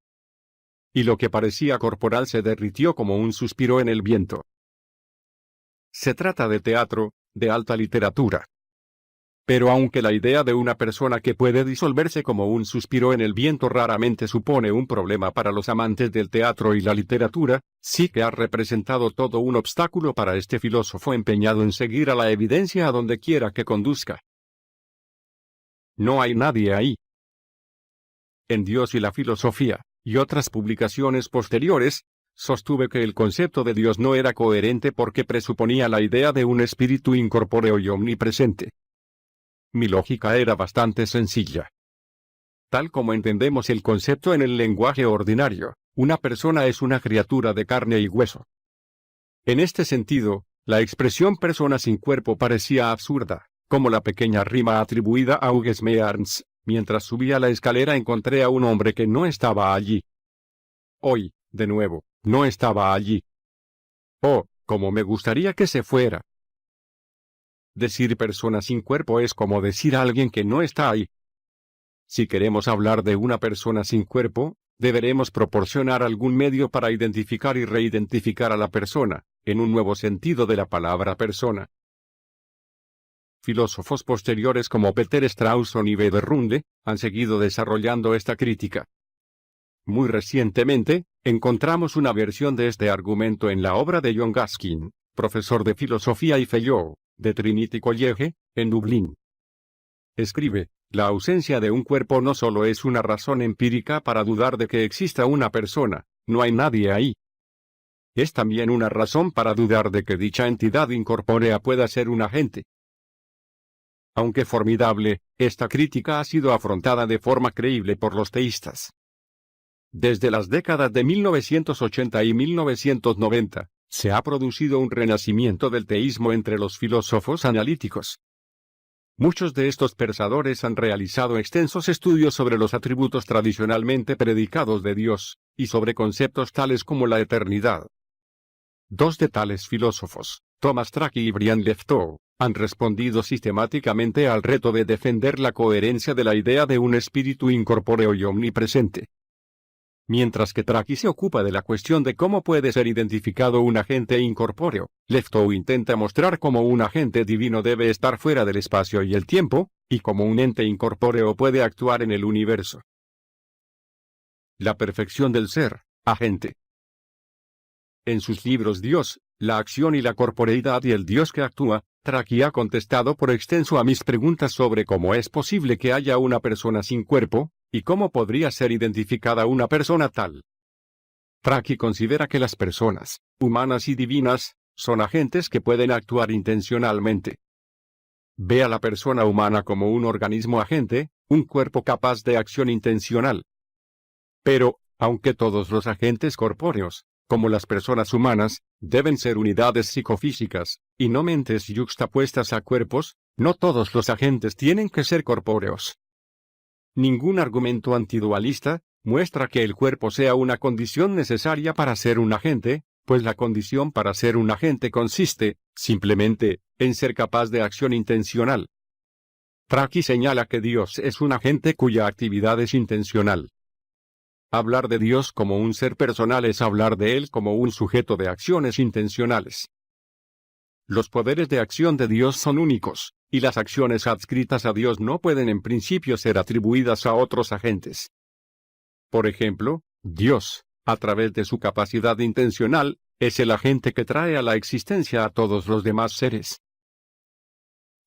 Speaker 1: Y lo que parecía corporal se derritió como un suspiro en el viento. Se trata de teatro, de alta literatura. Pero aunque la idea de una persona que puede disolverse como un suspiro en el viento raramente supone un problema para los amantes del teatro y la literatura, sí que ha representado todo un obstáculo para este filósofo empeñado en seguir a la evidencia a donde quiera que conduzca. No hay nadie ahí. En Dios y la filosofía, y otras publicaciones posteriores, sostuve que el concepto de Dios no era coherente porque presuponía la idea de un espíritu incorpóreo y omnipresente. Mi lógica era bastante sencilla. Tal como entendemos el concepto en el lenguaje ordinario, una persona es una criatura de carne y hueso. En este sentido, la expresión persona sin cuerpo parecía absurda, como la pequeña rima atribuida a Hugues Mearns. Mientras subía la escalera encontré a un hombre que no estaba allí. Hoy, de nuevo, no estaba allí. Oh, cómo me gustaría que se fuera. Decir persona sin cuerpo es como decir a alguien que no está ahí. Si queremos hablar de una persona sin cuerpo, deberemos proporcionar algún medio para identificar y reidentificar a la persona, en un nuevo sentido de la palabra persona. Filósofos posteriores como Peter Strawson y Wederrunde han seguido desarrollando esta crítica. Muy recientemente, encontramos una versión de este argumento en la obra de John Gaskin, profesor de filosofía y fellow, de Trinity College, en Dublín. Escribe, la ausencia de un cuerpo no solo es una razón empírica para dudar de que exista una persona, no hay nadie ahí. Es también una razón para dudar de que dicha entidad incorpórea pueda ser un agente. Aunque formidable, esta crítica ha sido afrontada de forma creíble por los teístas. Desde las décadas de 1980 y 1990, se ha producido un renacimiento del teísmo entre los filósofos analíticos. Muchos de estos pensadores han realizado extensos estudios sobre los atributos tradicionalmente predicados de Dios, y sobre conceptos tales como la eternidad. Dos de tales filósofos, Thomas Tracy y Brian Leftow, han respondido sistemáticamente al reto de defender la coherencia de la idea de un espíritu incorpóreo y omnipresente. Mientras que Tracy se ocupa de la cuestión de cómo puede ser identificado un agente incorpóreo, Leftow intenta mostrar cómo un agente divino debe estar fuera del espacio y el tiempo, y cómo un ente incorpóreo puede actuar en el universo. La perfección del ser, agente. En sus libros Dios, la acción y la corporeidad y el Dios que actúa, Tracy ha contestado por extenso a mis preguntas sobre cómo es posible que haya una persona sin cuerpo, y cómo podría ser identificada una persona tal. Tracy considera que las personas, humanas y divinas, son agentes que pueden actuar intencionalmente. Ve a la persona humana como un organismo agente, un cuerpo capaz de acción intencional. Pero, aunque todos los agentes corpóreos, Como las personas humanas, deben ser unidades psicofísicas, y no mentes yuxtapuestas a cuerpos, no todos los agentes tienen que ser corpóreos. Ningún argumento antidualista muestra que el cuerpo sea una condición necesaria para ser un agente, pues la condición para ser un agente consiste, simplemente, en ser capaz de acción intencional. Traki señala que Dios es un agente cuya actividad es intencional. Hablar de Dios como un ser personal es hablar de Él como un sujeto de acciones intencionales. Los poderes de acción de Dios son únicos, y las acciones adscritas a Dios no pueden en principio ser atribuidas a otros agentes. Por ejemplo, Dios, a través de su capacidad intencional, es el agente que trae a la existencia a todos los demás seres.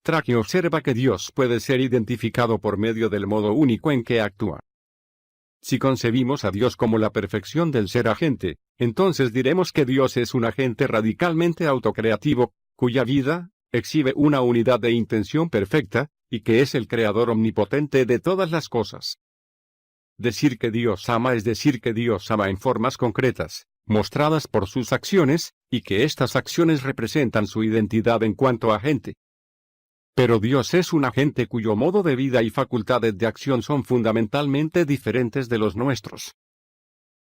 Speaker 1: Traki observa que Dios puede ser identificado por medio del modo único en que actúa. Si concebimos a Dios como la perfección del ser agente, entonces diremos que Dios es un agente radicalmente autocreativo, cuya vida exhibe una unidad de intención perfecta, y que es el creador omnipotente de todas las cosas. Decir que Dios ama es decir que Dios ama en formas concretas, mostradas por sus acciones, y que estas acciones representan su identidad en cuanto a agente. Pero Dios es un agente cuyo modo de vida y facultades de acción son fundamentalmente diferentes de los nuestros.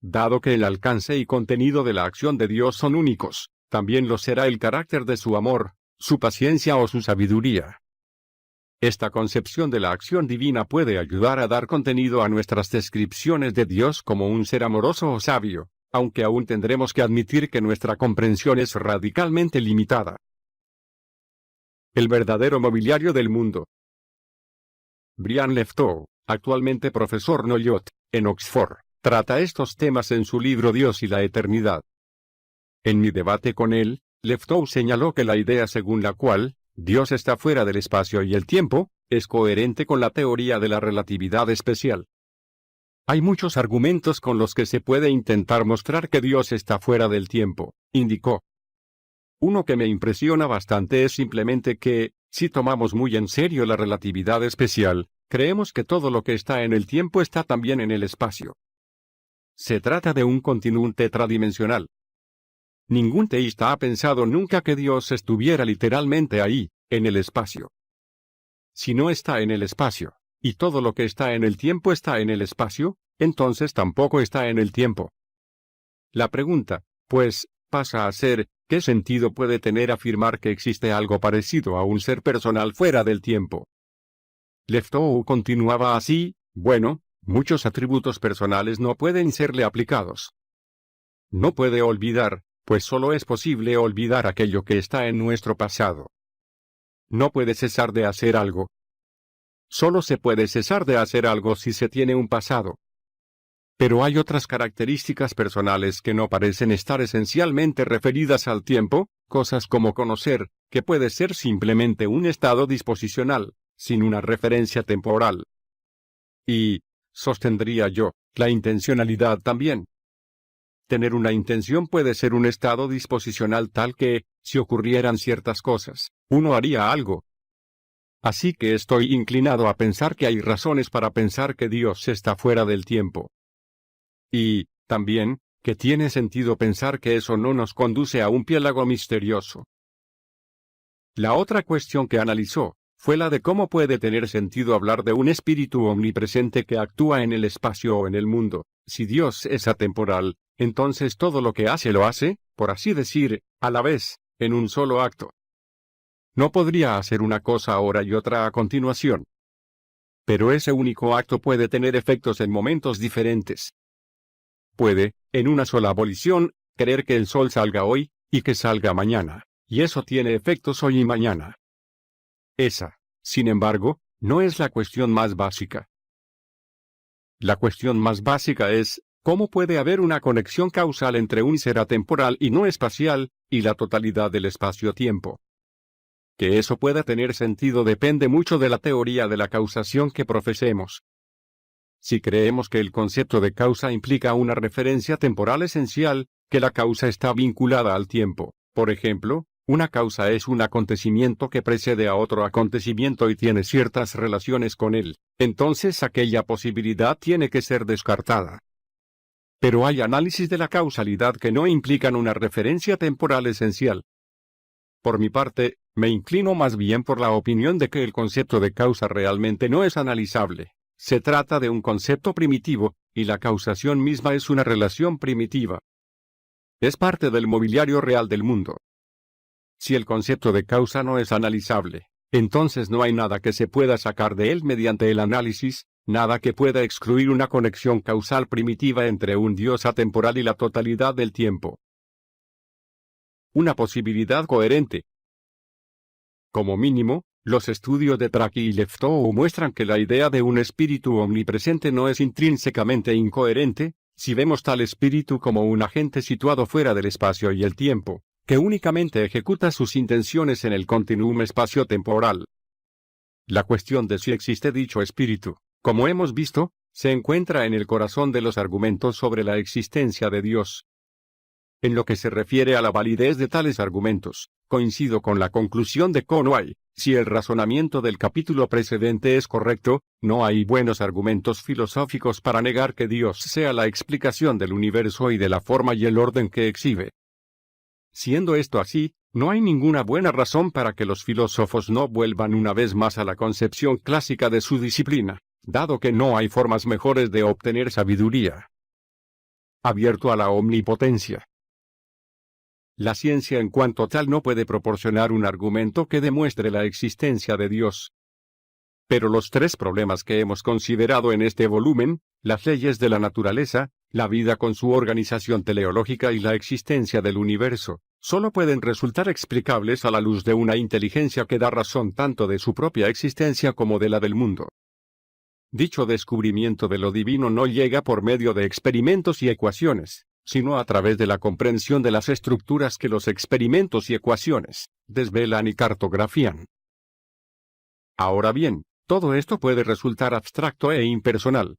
Speaker 1: Dado que el alcance y contenido de la acción de Dios son únicos, también lo será el carácter de su amor, su paciencia o su sabiduría. Esta concepción de la acción divina puede ayudar a dar contenido a nuestras descripciones de Dios como un ser amoroso o sabio, aunque aún tendremos que admitir que nuestra comprensión es radicalmente limitada. El verdadero mobiliario del mundo. Brian Leftow, actualmente profesor Noyot, en Oxford, trata estos temas en su libro Dios y la Eternidad. En mi debate con él, Leftow señaló que la idea según la cual Dios está fuera del espacio y el tiempo es coherente con la teoría de la relatividad especial. Hay muchos argumentos con los que se puede intentar mostrar que Dios está fuera del tiempo, indicó. Uno que me impresiona bastante es simplemente que, si tomamos muy en serio la relatividad especial, creemos que todo lo que está en el tiempo está también en el espacio. Se trata de un continuum tetradimensional. Ningún teísta ha pensado nunca que Dios estuviera literalmente ahí, en el espacio. Si no está en el espacio, y todo lo que está en el tiempo está en el espacio, entonces tampoco está en el tiempo. La pregunta, pues, pasa a ser, ¿qué sentido puede tener afirmar que existe algo parecido a un ser personal fuera del tiempo? Leftow continuaba así, bueno, muchos atributos personales no pueden serle aplicados. No puede olvidar, pues solo es posible olvidar aquello que está en nuestro pasado. No puede cesar de hacer algo. Solo se puede cesar de hacer algo si se tiene un pasado. Pero hay otras características personales que no parecen estar esencialmente referidas al tiempo, cosas como conocer, que puede ser simplemente un estado disposicional, sin una referencia temporal. Y, sostendría yo, la intencionalidad también. Tener una intención puede ser un estado disposicional tal que, si ocurrieran ciertas cosas, uno haría algo. Así que estoy inclinado a pensar que hay razones para pensar que Dios está fuera del tiempo. Y, también, que tiene sentido pensar que eso no nos conduce a un piélago misterioso. La otra cuestión que analizó fue la de cómo puede tener sentido hablar de un espíritu omnipresente que actúa en el espacio o en el mundo. Si Dios es atemporal, entonces todo lo que hace lo hace, por así decir, a la vez, en un solo acto. No podría hacer una cosa ahora y otra a continuación. Pero ese único acto puede tener efectos en momentos diferentes. Puede, en una sola abolición, querer que el sol salga hoy, y que salga mañana, y eso tiene efectos hoy y mañana. Esa, sin embargo, no es la cuestión más básica. La cuestión más básica es, ¿cómo puede haber una conexión causal entre un ser atemporal y no espacial, y la totalidad del espacio-tiempo? Que eso pueda tener sentido depende mucho de la teoría de la causación que profesemos. Si creemos que el concepto de causa implica una referencia temporal esencial, que la causa está vinculada al tiempo, por ejemplo, una causa es un acontecimiento que precede a otro acontecimiento y tiene ciertas relaciones con él, entonces aquella posibilidad tiene que ser descartada. pero hay análisis de la causalidad que no implican una referencia temporal esencial. Por mi parte, me inclino más bien por la opinión de que el concepto de causa realmente no es analizable. Se trata de un concepto primitivo, y la causación misma es una relación primitiva. Es parte del mobiliario real del mundo. Si el concepto de causa no es analizable, entonces no hay nada que se pueda sacar de él mediante el análisis, nada que pueda excluir una conexión causal primitiva entre un Dios atemporal y la totalidad del tiempo. Una posibilidad coherente. Como mínimo, los estudios de Tracy y Leftow muestran que la idea de un espíritu omnipresente no es intrínsecamente incoherente, si vemos tal espíritu como un agente situado fuera del espacio y el tiempo, que únicamente ejecuta sus intenciones en el continuum espacio-temporal. La cuestión de si existe dicho espíritu, como hemos visto, se encuentra en el corazón de los argumentos sobre la existencia de Dios. En lo que se refiere a la validez de tales argumentos, coincido con la conclusión de Conway. Si el razonamiento del capítulo precedente es correcto, no hay buenos argumentos filosóficos para negar que Dios sea la explicación del universo y de la forma y el orden que exhibe. Siendo esto así, no hay ninguna buena razón para que los filósofos no vuelvan una vez más a la concepción clásica de su disciplina, dado que no hay formas mejores de obtener sabiduría. Abierto a la omnipotencia. La ciencia en cuanto tal no puede proporcionar un argumento que demuestre la existencia de Dios. Pero los tres problemas que hemos considerado en este volumen, las leyes de la naturaleza, la vida con su organización teleológica y la existencia del universo, solo pueden resultar explicables a la luz de una inteligencia que da razón tanto de su propia existencia como de la del mundo. Dicho descubrimiento de lo divino no llega por medio de experimentos y ecuaciones, sino a través de la comprensión de las estructuras que los experimentos y ecuaciones desvelan y cartografían. Ahora bien, todo esto puede resultar abstracto e impersonal.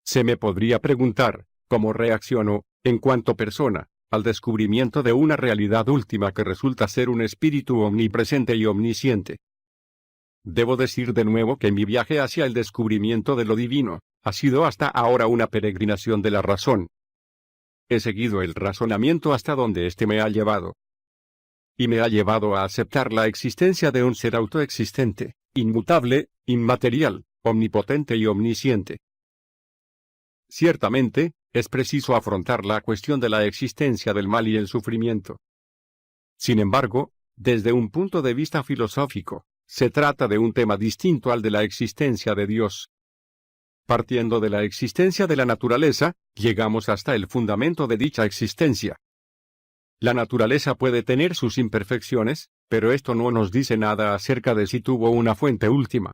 Speaker 1: Se me podría preguntar, ¿cómo reacciono, en cuanto persona, al descubrimiento de una realidad última que resulta ser un espíritu omnipresente y omnisciente? Debo decir de nuevo que mi viaje hacia el descubrimiento de lo divino ha sido hasta ahora una peregrinación de la razón. He seguido el razonamiento hasta donde éste me ha llevado. Y me ha llevado a aceptar la existencia de un ser autoexistente, inmutable, inmaterial, omnipotente y omnisciente. Ciertamente, es preciso afrontar la cuestión de la existencia del mal y el sufrimiento. Sin embargo, desde un punto de vista filosófico, se trata de un tema distinto al de la existencia de Dios. Partiendo de la existencia de la naturaleza, llegamos hasta el fundamento de dicha existencia. La naturaleza puede tener sus imperfecciones, pero esto no nos dice nada acerca de si tuvo una fuente última.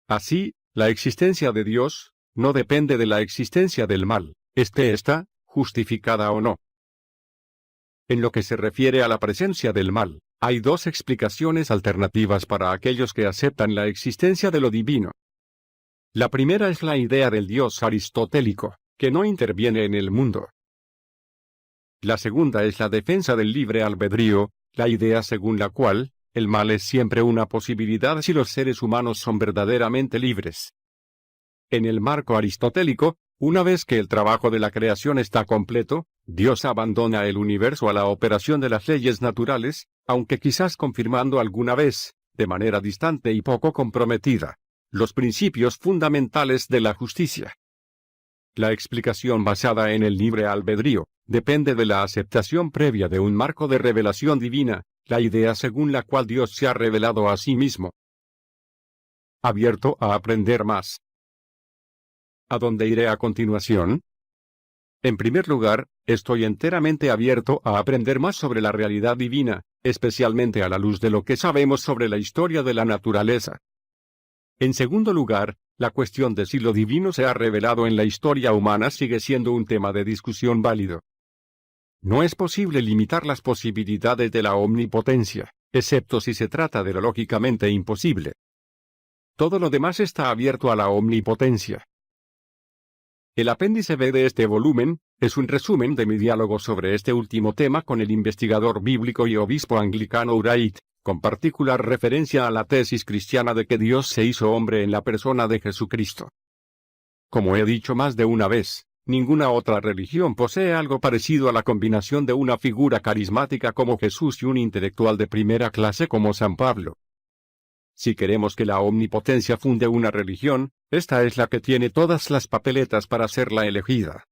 Speaker 1: Así, la existencia de Dios no depende de la existencia del mal, está justificada o no. En lo que se refiere a la presencia del mal, hay dos explicaciones alternativas para aquellos que aceptan la existencia de lo divino. La primera es la idea del Dios aristotélico, que no interviene en el mundo. La segunda es la defensa del libre albedrío, la idea según la cual, el mal es siempre una posibilidad si los seres humanos son verdaderamente libres. En el marco aristotélico, una vez que el trabajo de la creación está completo, Dios abandona el universo a la operación de las leyes naturales, aunque quizás confirmando alguna vez, de manera distante y poco comprometida, los principios fundamentales de la justicia. La explicación basada en el libre albedrío depende de la aceptación previa de un marco de revelación divina, la idea según la cual Dios se ha revelado a sí mismo. Abierto a aprender más. ¿A dónde iré a continuación? En primer lugar, estoy enteramente abierto a aprender más sobre la realidad divina, especialmente a la luz de lo que sabemos sobre la historia de la naturaleza. En segundo lugar, la cuestión de si lo divino se ha revelado en la historia humana sigue siendo un tema de discusión válido. No es posible limitar las posibilidades de la omnipotencia, excepto si se trata de lo lógicamente imposible. Todo lo demás está abierto a la omnipotencia. El apéndice B de este volumen es un resumen de mi diálogo sobre este último tema con el investigador bíblico y obispo anglicano Wright, con particular referencia a la tesis cristiana de que Dios se hizo hombre en la persona de Jesucristo. Como he dicho más de una vez, Ninguna otra religión posee algo parecido a la combinación de una figura carismática como Jesús y un intelectual de primera clase como San Pablo. Si queremos que la omnipotencia funde una religión, esta es la que tiene todas las papeletas para ser la elegida.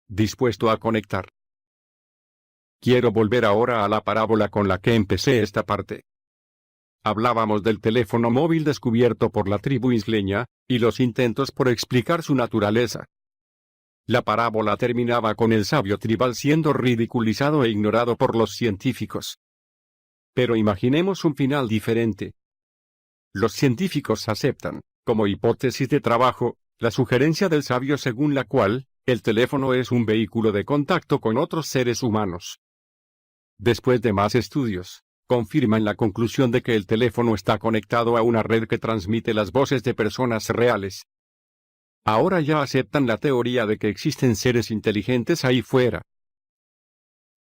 Speaker 1: Dispuesto a conectar. Quiero volver ahora a la parábola con la que empecé esta parte. Hablábamos del teléfono móvil descubierto por la tribu isleña, y los intentos por explicar su naturaleza. La parábola terminaba con el sabio tribal siendo ridiculizado e ignorado por los científicos. Pero imaginemos un final diferente. Los científicos aceptan, como hipótesis de trabajo, la sugerencia del sabio según la cual, el teléfono es un vehículo de contacto con otros seres humanos. Después de más estudios, confirman la conclusión de que el teléfono está conectado a una red que transmite las voces de personas reales. Ahora ya aceptan la teoría de que existen seres inteligentes ahí fuera.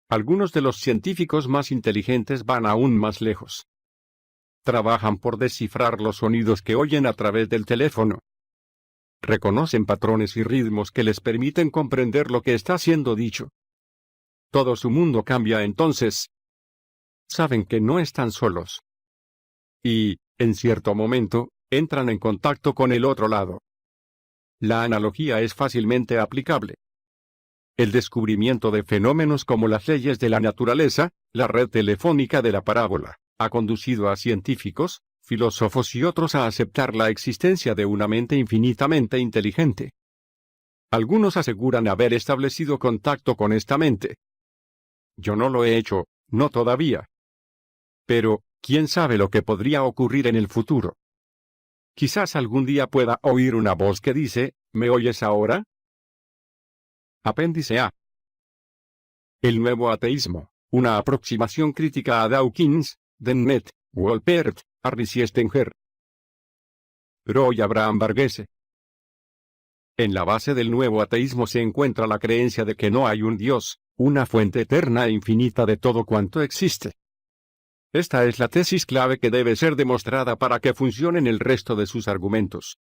Speaker 1: Algunos de los científicos más inteligentes van aún más lejos. Trabajan por descifrar los sonidos que oyen a través del teléfono. Reconocen patrones y ritmos que les permiten comprender lo que está siendo dicho. Todo su mundo cambia entonces. Saben que no están solos. Y, en cierto momento, entran en contacto con el otro lado. La analogía es fácilmente aplicable. El descubrimiento de fenómenos como las leyes de la naturaleza, la red telefónica de la parábola, ha conducido a científicos, filósofos y otros a aceptar la existencia de una mente infinitamente inteligente. Algunos aseguran haber establecido contacto con esta mente. Yo no lo he hecho, no todavía. Pero, ¿quién sabe lo que podría ocurrir en el futuro? Quizás algún día pueda oír una voz que dice, ¿me oyes ahora? Apéndice A. El nuevo ateísmo, una aproximación crítica a Dawkins, Dennett, Wolpert, Harris y Stenger. Roy Abraham Varghese. En la base del nuevo ateísmo se encuentra la creencia de que no hay un Dios, una fuente eterna e infinita de todo cuanto existe. Esta es la tesis clave que debe ser demostrada para que funcionen el resto de sus argumentos.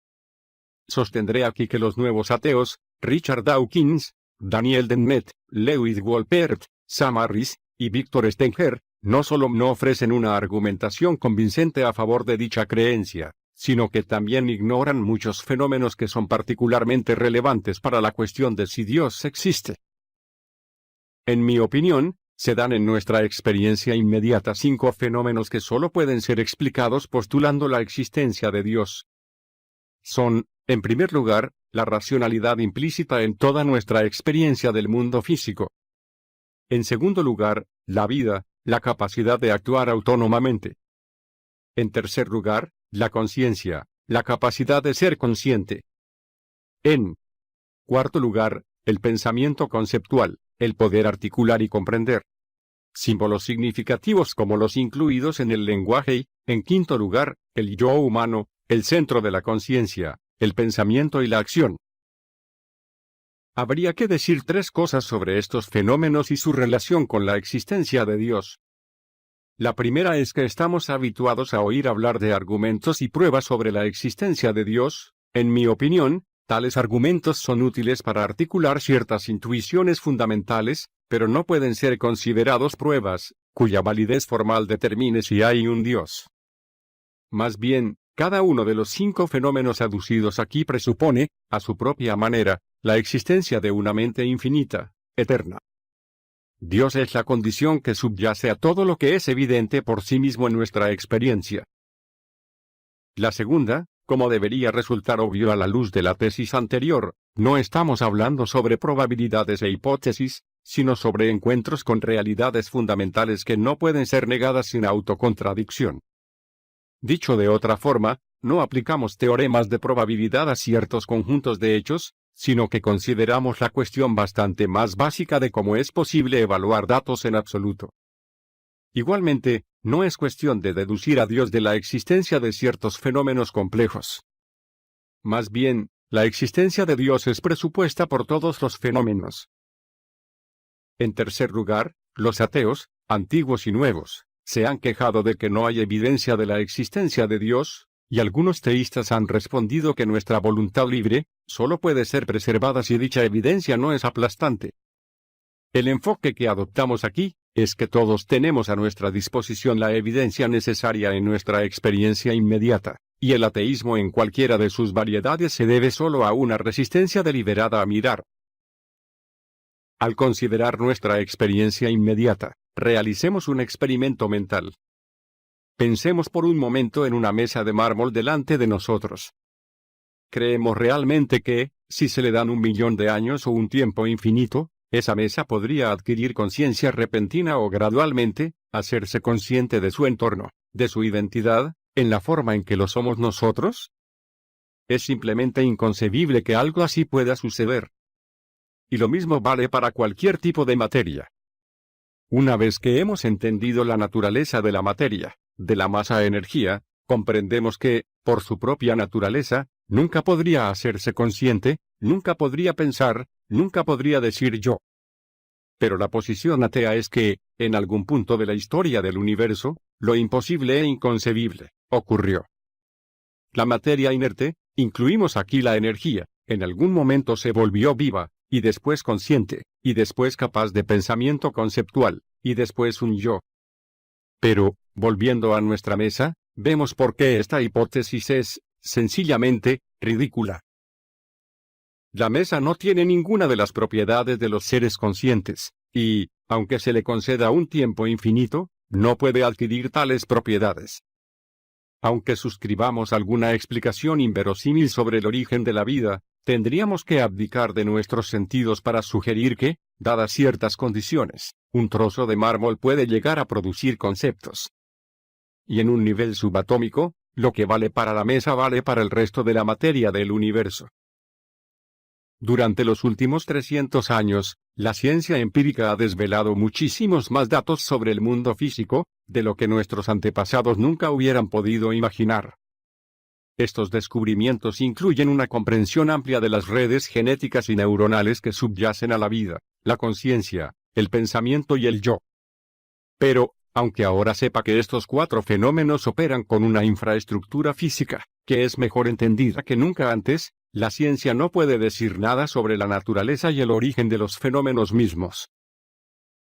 Speaker 1: Sostendré aquí que los nuevos ateos, Richard Dawkins, Daniel Dennett, Lewis Wolpert, Sam Harris, y Victor Stenger, no solo no ofrecen una argumentación convincente a favor de dicha creencia, sino que también ignoran muchos fenómenos que son particularmente relevantes para la cuestión de si Dios existe. En mi opinión, se dan en nuestra experiencia inmediata 5 fenómenos que solo pueden ser explicados postulando la existencia de Dios. Son, en primer lugar, la racionalidad implícita en toda nuestra experiencia del mundo físico. En segundo lugar, la vida, la capacidad de actuar autónomamente. En tercer lugar, la conciencia, la capacidad de ser consciente. En cuarto lugar, el pensamiento conceptual, el poder articular y comprender símbolos significativos como los incluidos en el lenguaje y, en quinto lugar, el yo humano, el centro de la conciencia, el pensamiento y la acción. Habría que decir 3 cosas sobre estos fenómenos y su relación con la existencia de Dios. La primera es que estamos habituados a oír hablar de argumentos y pruebas sobre la existencia de Dios. En mi opinión, tales argumentos son útiles para articular ciertas intuiciones fundamentales, pero no pueden ser considerados pruebas, cuya validez formal determine si hay un Dios. Más bien, cada uno de los 5 fenómenos aducidos aquí presupone, a su propia manera, la existencia de una mente infinita, eterna. Dios es la condición que subyace a todo lo que es evidente por sí mismo en nuestra experiencia. La segunda, como debería resultar obvio a la luz de la tesis anterior, no estamos hablando sobre probabilidades e hipótesis, sino sobre encuentros con realidades fundamentales que no pueden ser negadas sin autocontradicción. Dicho de otra forma, no aplicamos teoremas de probabilidad a ciertos conjuntos de hechos, sino que consideramos la cuestión bastante más básica de cómo es posible evaluar datos en absoluto. Igualmente, no es cuestión de deducir a Dios de la existencia de ciertos fenómenos complejos. Más bien, la existencia de Dios es presupuesta por todos los fenómenos. En tercer lugar, los ateos, antiguos y nuevos, se han quejado de que no hay evidencia de la existencia de Dios, Y algunos teístas han respondido que nuestra voluntad libre solo puede ser preservada si dicha evidencia no es aplastante. El enfoque que adoptamos aquí es que todos tenemos a nuestra disposición la evidencia necesaria en nuestra experiencia inmediata, y el ateísmo en cualquiera de sus variedades se debe solo a una resistencia deliberada a mirar. Al considerar nuestra experiencia inmediata, realicemos un experimento mental. Pensemos por un momento en una mesa de mármol delante de nosotros. ¿Creemos realmente que, si se le dan 1.000.000 de años o un tiempo infinito, esa mesa podría adquirir conciencia repentina o gradualmente, hacerse consciente de su entorno, de su identidad, en la forma en que lo somos nosotros? Es simplemente inconcebible que algo así pueda suceder. Y lo mismo vale para cualquier tipo de materia. Una vez que hemos entendido la naturaleza de la materia, de la masa-energía, comprendemos que, por su propia naturaleza, nunca podría hacerse consciente, nunca podría pensar, nunca podría decir yo. Pero la posición atea es que, en algún punto de la historia del universo, lo imposible e inconcebible ocurrió. La materia inerte, incluimos aquí la energía, en algún momento se volvió viva, y después consciente, y después capaz de pensamiento conceptual, y después un yo. Pero, volviendo a nuestra mesa, vemos por qué esta hipótesis es, sencillamente, ridícula. La mesa no tiene ninguna de las propiedades de los seres conscientes, y, aunque se le conceda un tiempo infinito, no puede adquirir tales propiedades. Aunque suscribamos alguna explicación inverosímil sobre el origen de la vida, tendríamos que abdicar de nuestros sentidos para sugerir que, dadas ciertas condiciones, un trozo de mármol puede llegar a producir conceptos. Y en un nivel subatómico, lo que vale para la mesa vale para el resto de la materia del universo. Durante los últimos 300 años, la ciencia empírica ha desvelado muchísimos más datos sobre el mundo físico, de lo que nuestros antepasados nunca hubieran podido imaginar. Estos descubrimientos incluyen una comprensión amplia de las redes genéticas y neuronales que subyacen a la vida, la conciencia, el pensamiento y el yo. Pero, aunque ahora sepa que estos 4 fenómenos operan con una infraestructura física, que es mejor entendida que nunca antes, la ciencia no puede decir nada sobre la naturaleza y el origen de los fenómenos mismos.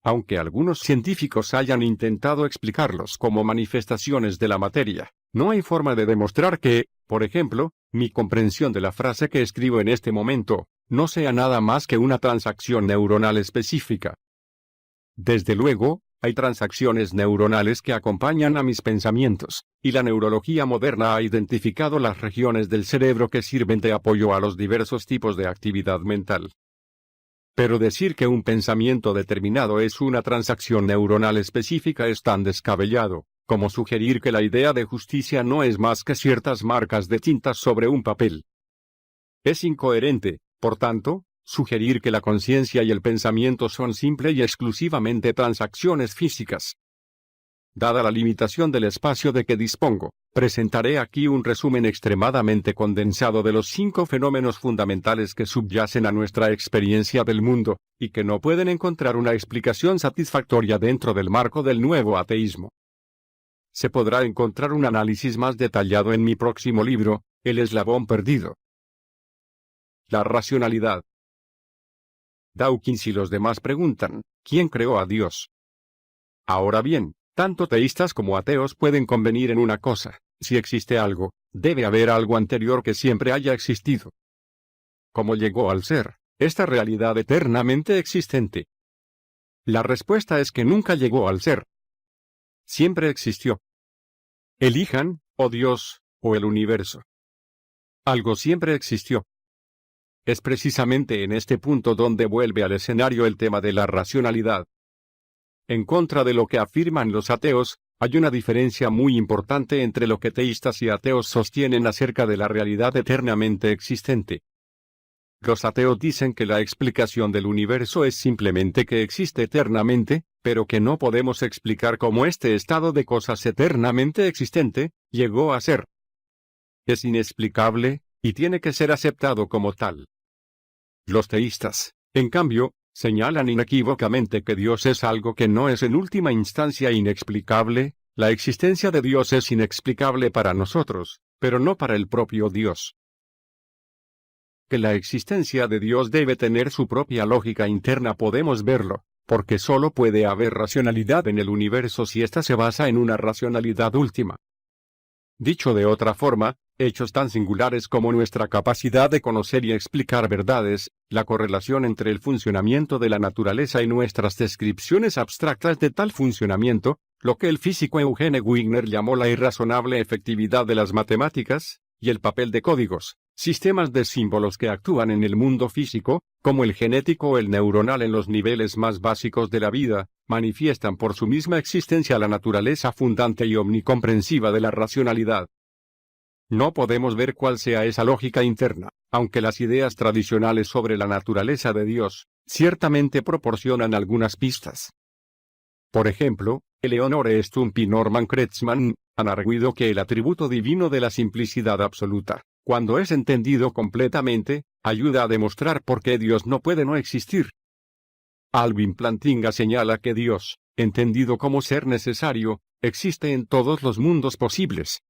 Speaker 1: Aunque algunos científicos hayan intentado explicarlos como manifestaciones de la materia, no hay forma de demostrar que, por ejemplo, mi comprensión de la frase que escribo en este momento, no sea nada más que una transacción neuronal específica. Desde luego, hay transacciones neuronales que acompañan a mis pensamientos, y la neurología moderna ha identificado las regiones del cerebro que sirven de apoyo a los diversos tipos de actividad mental. Pero decir que un pensamiento determinado es una transacción neuronal específica es tan descabellado, como sugerir que la idea de justicia no es más que ciertas marcas de tinta sobre un papel. Es incoherente, por tanto, sugerir que la conciencia y el pensamiento son simple y exclusivamente transacciones físicas. Dada la limitación del espacio de que dispongo, presentaré aquí un resumen extremadamente condensado de los 5 fenómenos fundamentales que subyacen a nuestra experiencia del mundo, y que no pueden encontrar una explicación satisfactoria dentro del marco del nuevo ateísmo. Se podrá encontrar un análisis más detallado en mi próximo libro, El eslabón perdido. La racionalidad. Dawkins y los demás preguntan, ¿quién creó a Dios? Ahora bien, tanto teístas como ateos pueden convenir en una cosa: si existe algo, debe haber algo anterior que siempre haya existido. ¿Cómo llegó al ser esta realidad eternamente existente? La respuesta es que nunca llegó al ser. Siempre existió. Elijan, o Dios, o el universo. Algo siempre existió. Es precisamente en este punto donde vuelve al escenario el tema de la racionalidad. En contra de lo que afirman los ateos, hay una diferencia muy importante entre lo que teístas y ateos sostienen acerca de la realidad eternamente existente. Los ateos dicen que la explicación del universo es simplemente que existe eternamente, pero que no podemos explicar cómo este estado de cosas eternamente existente llegó a ser. Es inexplicable, y tiene que ser aceptado como tal. Los teístas, en cambio, señalan inequívocamente que Dios es algo que no es en última instancia inexplicable. La existencia de Dios es inexplicable para nosotros, pero no para el propio Dios. Que la existencia de Dios debe tener su propia lógica interna podemos verlo, porque solo puede haber racionalidad en el universo si ésta se basa en una racionalidad última. Dicho de otra forma, hechos tan singulares como nuestra capacidad de conocer y explicar verdades, la correlación entre el funcionamiento de la naturaleza y nuestras descripciones abstractas de tal funcionamiento, lo que el físico Eugene Wigner llamó la irrazonable efectividad de las matemáticas, y el papel de códigos, sistemas de símbolos que actúan en el mundo físico, como el genético o el neuronal en los niveles más básicos de la vida, manifiestan por su misma existencia la naturaleza fundante y omnicomprensiva de la racionalidad. No podemos ver cuál sea esa lógica interna, aunque las ideas tradicionales sobre la naturaleza de Dios, ciertamente proporcionan algunas pistas. Por ejemplo, Eleonore Stump y Norman Kretschmann han arguido que el atributo divino de la simplicidad absoluta, cuando es entendido completamente, ayuda a demostrar por qué Dios no puede no existir. Alvin Plantinga señala que Dios, entendido como ser necesario, existe en todos los mundos posibles.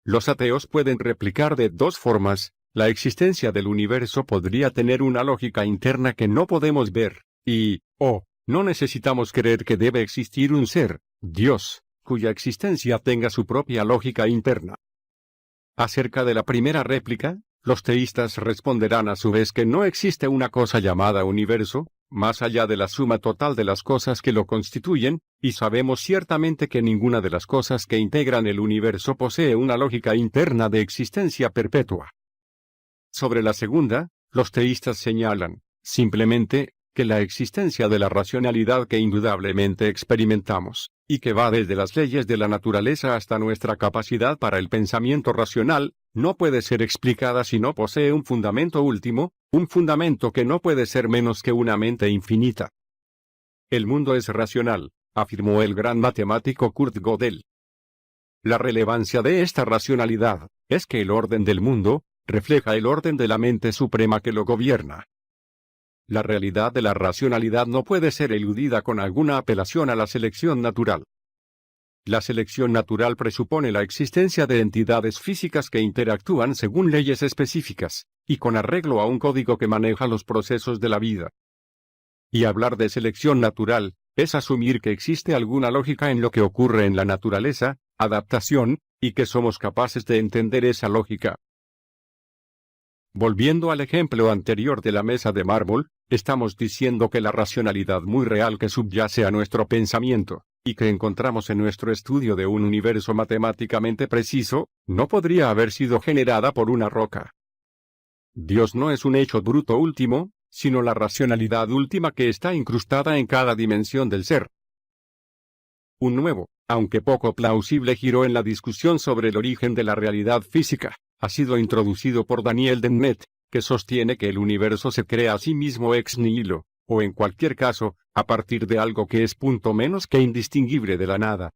Speaker 1: Los ateos pueden replicar de dos formas: la existencia del universo podría tener una lógica interna que no podemos ver, y, no necesitamos creer que debe existir un ser, Dios, cuya existencia tenga su propia lógica interna. Acerca de la primera réplica, los teístas responderán a su vez que no existe una cosa llamada universo, más allá de la suma total de las cosas que lo constituyen, y sabemos ciertamente que ninguna de las cosas que integran el universo posee una lógica interna de existencia perpetua. Sobre la segunda, los teístas señalan, simplemente, que la existencia de la racionalidad que indudablemente experimentamos, y que va desde las leyes de la naturaleza hasta nuestra capacidad para el pensamiento racional, no puede ser explicada si no posee un fundamento último, un fundamento que no puede ser menos que una mente infinita. El mundo es racional, afirmó el gran matemático Kurt Gödel. La relevancia de esta racionalidad es que el orden del mundo refleja el orden de la mente suprema que lo gobierna. La realidad de la racionalidad no puede ser eludida con alguna apelación a la selección natural. La selección natural presupone la existencia de entidades físicas que interactúan según leyes específicas, y con arreglo a un código que maneja los procesos de la vida. Y hablar de selección natural es asumir que existe alguna lógica en lo que ocurre en la naturaleza, adaptación, y que somos capaces de entender esa lógica. Volviendo al ejemplo anterior de la mesa de mármol, estamos diciendo que la racionalidad muy real que subyace a nuestro pensamiento, y que encontramos en nuestro estudio de un universo matemáticamente preciso, no podría haber sido generada por una roca. Dios no es un hecho bruto último, sino la racionalidad última que está incrustada en cada dimensión del ser. Un nuevo, aunque poco plausible giro en la discusión sobre el origen de la realidad física ha sido introducido por Daniel Dennett, que sostiene que el universo se crea a sí mismo ex nihilo, o en cualquier caso, a partir de algo que es punto menos que indistinguible de la nada.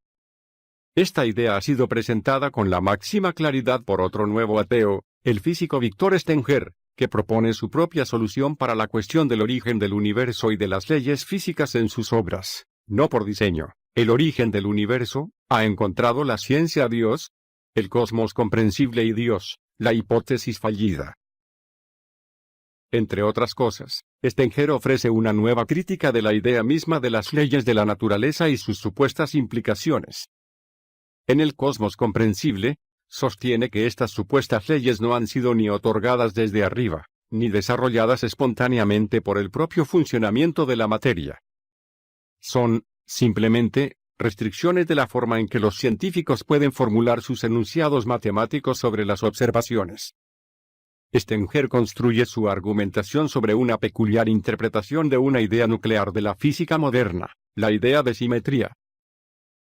Speaker 1: Esta idea ha sido presentada con la máxima claridad por otro nuevo ateo, el físico Victor Stenger, que propone su propia solución para la cuestión del origen del universo y de las leyes físicas en sus obras. No por diseño, el origen del universo, ha encontrado la ciencia Dios, el cosmos comprensible y Dios, la hipótesis fallida. Entre otras cosas, Stenger ofrece una nueva crítica de la idea misma de las leyes de la naturaleza y sus supuestas implicaciones. En el cosmos comprensible, sostiene que estas supuestas leyes no han sido ni otorgadas desde arriba, ni desarrolladas espontáneamente por el propio funcionamiento de la materia. Son, simplemente, restricciones de la forma en que los científicos pueden formular sus enunciados matemáticos sobre las observaciones. Stenger construye su argumentación sobre una peculiar interpretación de una idea nuclear de la física moderna, la idea de simetría.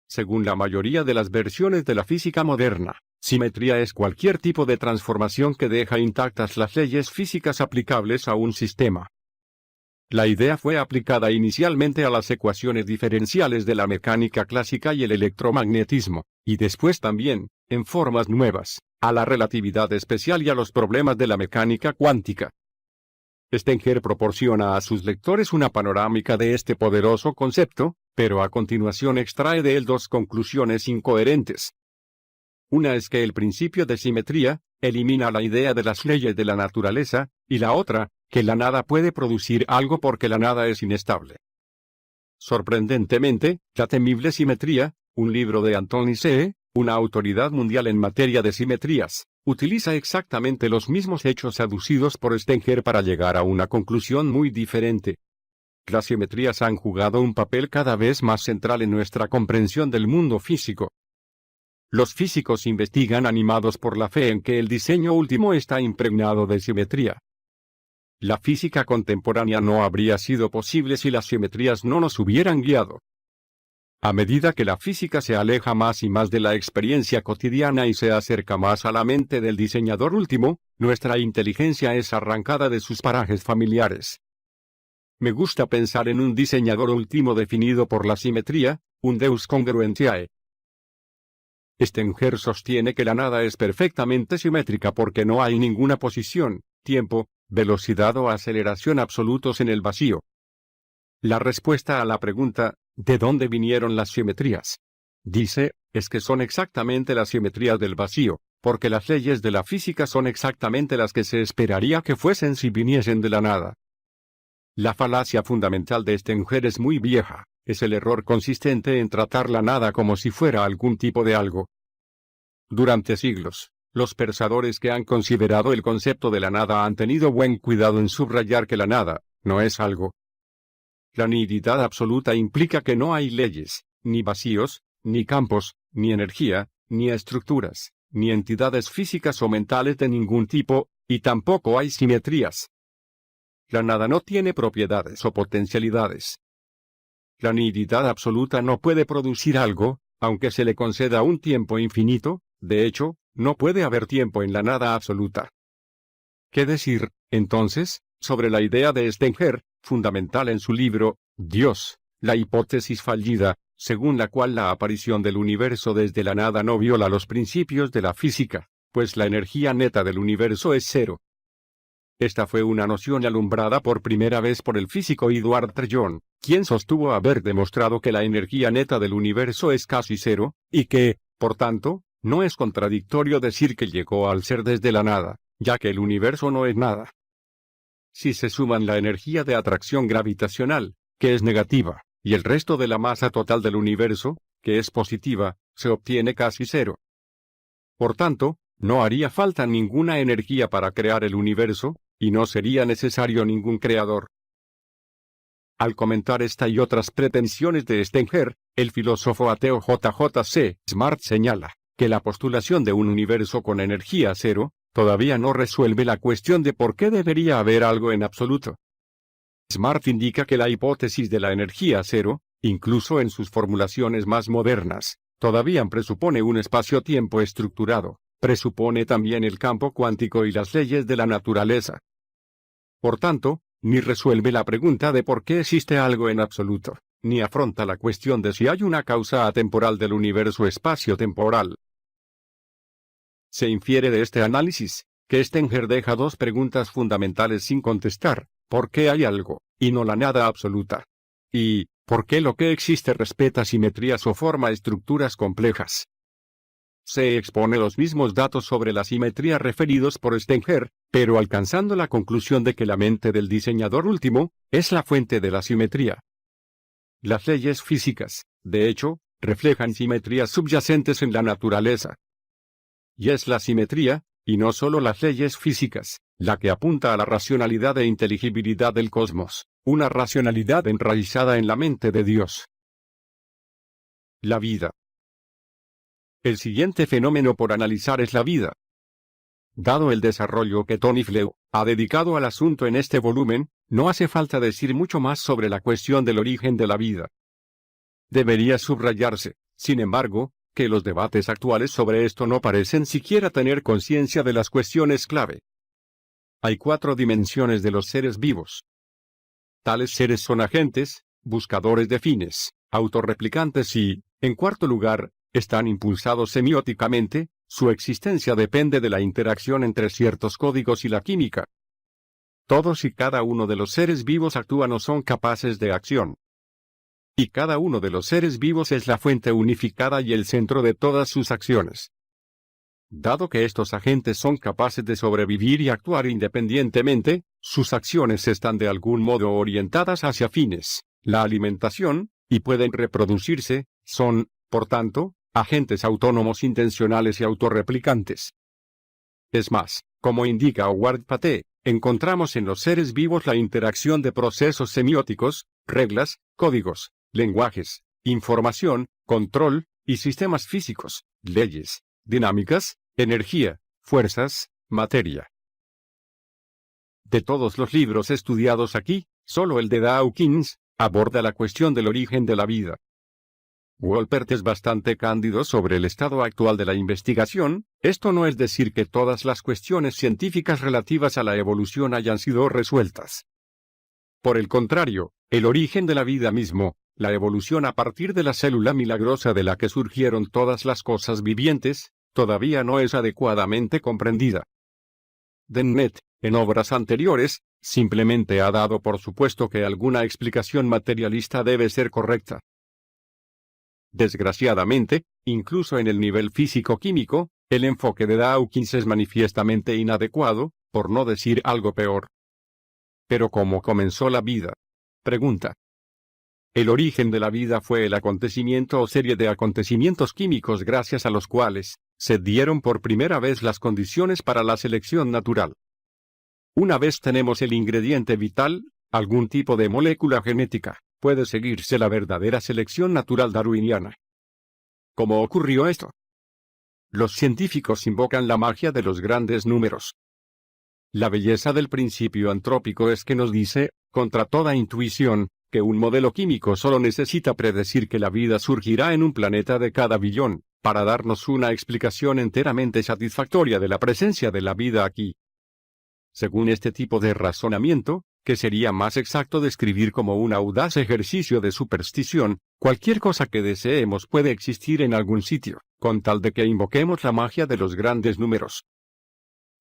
Speaker 1: Según la mayoría de las versiones de la física moderna, simetría es cualquier tipo de transformación que deja intactas las leyes físicas aplicables a un sistema. La idea fue aplicada inicialmente a las ecuaciones diferenciales de la mecánica clásica y el electromagnetismo, y después también, en formas nuevas, a la relatividad especial y a los problemas de la mecánica cuántica. Stenger proporciona a sus lectores una panorámica de este poderoso concepto, pero a continuación extrae de él dos conclusiones incoherentes. Una es que el principio de simetría elimina la idea de las leyes de la naturaleza, y la otra, que la nada puede producir algo porque la nada es inestable. Sorprendentemente, La temible simetría, un libro de Anthony C., una autoridad mundial en materia de simetrías, utiliza exactamente los mismos hechos aducidos por Stenger para llegar a una conclusión muy diferente. Las simetrías han jugado un papel cada vez más central en nuestra comprensión del mundo físico. Los físicos investigan animados por la fe en que el diseño último está impregnado de simetría. La física contemporánea no habría sido posible si las simetrías no nos hubieran guiado. A medida que la física se aleja más y más de la experiencia cotidiana y se acerca más a la mente del diseñador último, nuestra inteligencia es arrancada de sus parajes familiares. Me gusta pensar en un diseñador último definido por la simetría, un Deus congruentiae. Stenger sostiene que la nada es perfectamente simétrica porque no hay ninguna posición, tiempo, velocidad o aceleración absolutos en el vacío. La respuesta a la pregunta, ¿de dónde vinieron las simetrías? Dice, es que son exactamente las simetrías del vacío, porque las leyes de la física son exactamente las que se esperaría que fuesen si viniesen de la nada. La falacia fundamental de Stenger es muy vieja, es el error consistente en tratar la nada como si fuera algún tipo de algo. Durante siglos, los pensadores que han considerado el concepto de la nada han tenido buen cuidado en subrayar que la nada no es algo. La nihilidad absoluta implica que no hay leyes, ni vacíos, ni campos, ni energía, ni estructuras, ni entidades físicas o mentales de ningún tipo, y tampoco hay simetrías. La nada no tiene propiedades o potencialidades. La nihilidad absoluta no puede producir algo, aunque se le conceda un tiempo infinito, de hecho, no puede haber tiempo en la nada absoluta. ¿Qué decir, entonces, sobre la idea de Stenger, fundamental en su libro, Dios, la hipótesis fallida, según la cual la aparición del universo desde la nada no viola los principios de la física, pues la energía neta del universo es cero? Esta fue una noción alumbrada por primera vez por el físico Edward Trellon, quien sostuvo haber demostrado que la energía neta del universo es casi cero, y que, por tanto, no es contradictorio decir que llegó al ser desde la nada, ya que el universo no es nada. Si se suman la energía de atracción gravitacional, que es negativa, y el resto de la masa total del universo, que es positiva, se obtiene casi cero. Por tanto, no haría falta ninguna energía para crear el universo, y no sería necesario ningún creador. Al comentar esta y otras pretensiones de Stenger, el filósofo ateo J.J.C. Smart señala que la postulación de un universo con energía cero todavía no resuelve la cuestión de por qué debería haber algo en absoluto. Smart indica que la hipótesis de la energía cero, incluso en sus formulaciones más modernas, todavía presupone un espacio-tiempo estructurado, presupone también el campo cuántico y las leyes de la naturaleza. Por tanto, ni resuelve la pregunta de por qué existe algo en absoluto, ni afronta la cuestión de si hay una causa atemporal del universo espacio-temporal. Se infiere de este análisis, que Stenger deja dos preguntas fundamentales sin contestar: ¿por qué hay algo, y no la nada absoluta? Y, ¿por qué lo que existe respeta simetrías o forma estructuras complejas? Se expone los mismos datos sobre la simetría referidos por Stenger, pero alcanzando la conclusión de que la mente del diseñador último es la fuente de la simetría. Las leyes físicas, de hecho, reflejan simetrías subyacentes en la naturaleza. Y es la simetría, y no solo las leyes físicas, la que apunta a la racionalidad e inteligibilidad del cosmos, una racionalidad enraizada en la mente de Dios. La vida. El siguiente fenómeno por analizar es la vida. Dado el desarrollo que Tony Flew ha dedicado al asunto en este volumen, no hace falta decir mucho más sobre la cuestión del origen de la vida. Debería subrayarse, sin embargo, que los debates actuales sobre esto no parecen siquiera tener conciencia de las cuestiones clave. Hay 4 dimensiones de los seres vivos. Tales seres son agentes, buscadores de fines, autorreplicantes y, en cuarto lugar, están impulsados semióticamente. Su existencia depende de la interacción entre ciertos códigos y la química. Todos y cada uno de los seres vivos actúan o son capaces de acción. Y cada uno de los seres vivos es la fuente unificada y el centro de todas sus acciones. Dado que estos agentes son capaces de sobrevivir y actuar independientemente, sus acciones están de algún modo orientadas hacia fines, la alimentación, y pueden reproducirse, son, por tanto, agentes autónomos intencionales y autorreplicantes. Es más, como indica Howard Pate, encontramos en los seres vivos la interacción de procesos semióticos, reglas, códigos, lenguajes, información, control, y sistemas físicos, leyes, dinámicas, energía, fuerzas, materia. De todos los libros estudiados aquí, solo el de Dawkins aborda la cuestión del origen de la vida. Wolpert es bastante cándido sobre el estado actual de la investigación. Esto no es decir que todas las cuestiones científicas relativas a la evolución hayan sido resueltas. Por el contrario, el origen de la vida mismo, la evolución a partir de la célula milagrosa de la que surgieron todas las cosas vivientes, todavía no es adecuadamente comprendida. Dennett, en obras anteriores, simplemente ha dado por supuesto que alguna explicación materialista debe ser correcta. Desgraciadamente, incluso en el nivel físico-químico, el enfoque de Dawkins es manifiestamente inadecuado, por no decir algo peor. ¿Pero cómo comenzó la vida? Pregunta. El origen de la vida fue el acontecimiento o serie de acontecimientos químicos gracias a los cuales se dieron por primera vez las condiciones para la selección natural. Una vez tenemos el ingrediente vital, algún tipo de molécula genética, puede seguirse la verdadera selección natural darwiniana. ¿Cómo ocurrió esto? Los científicos invocan la magia de los grandes números. La belleza del principio antrópico es que nos dice, contra toda intuición, que un modelo químico solo necesita predecir que la vida surgirá en un planeta de cada billón, para darnos una explicación enteramente satisfactoria de la presencia de la vida aquí. Según este tipo de razonamiento, que sería más exacto describir como un audaz ejercicio de superstición, cualquier cosa que deseemos puede existir en algún sitio, con tal de que invoquemos la magia de los grandes números.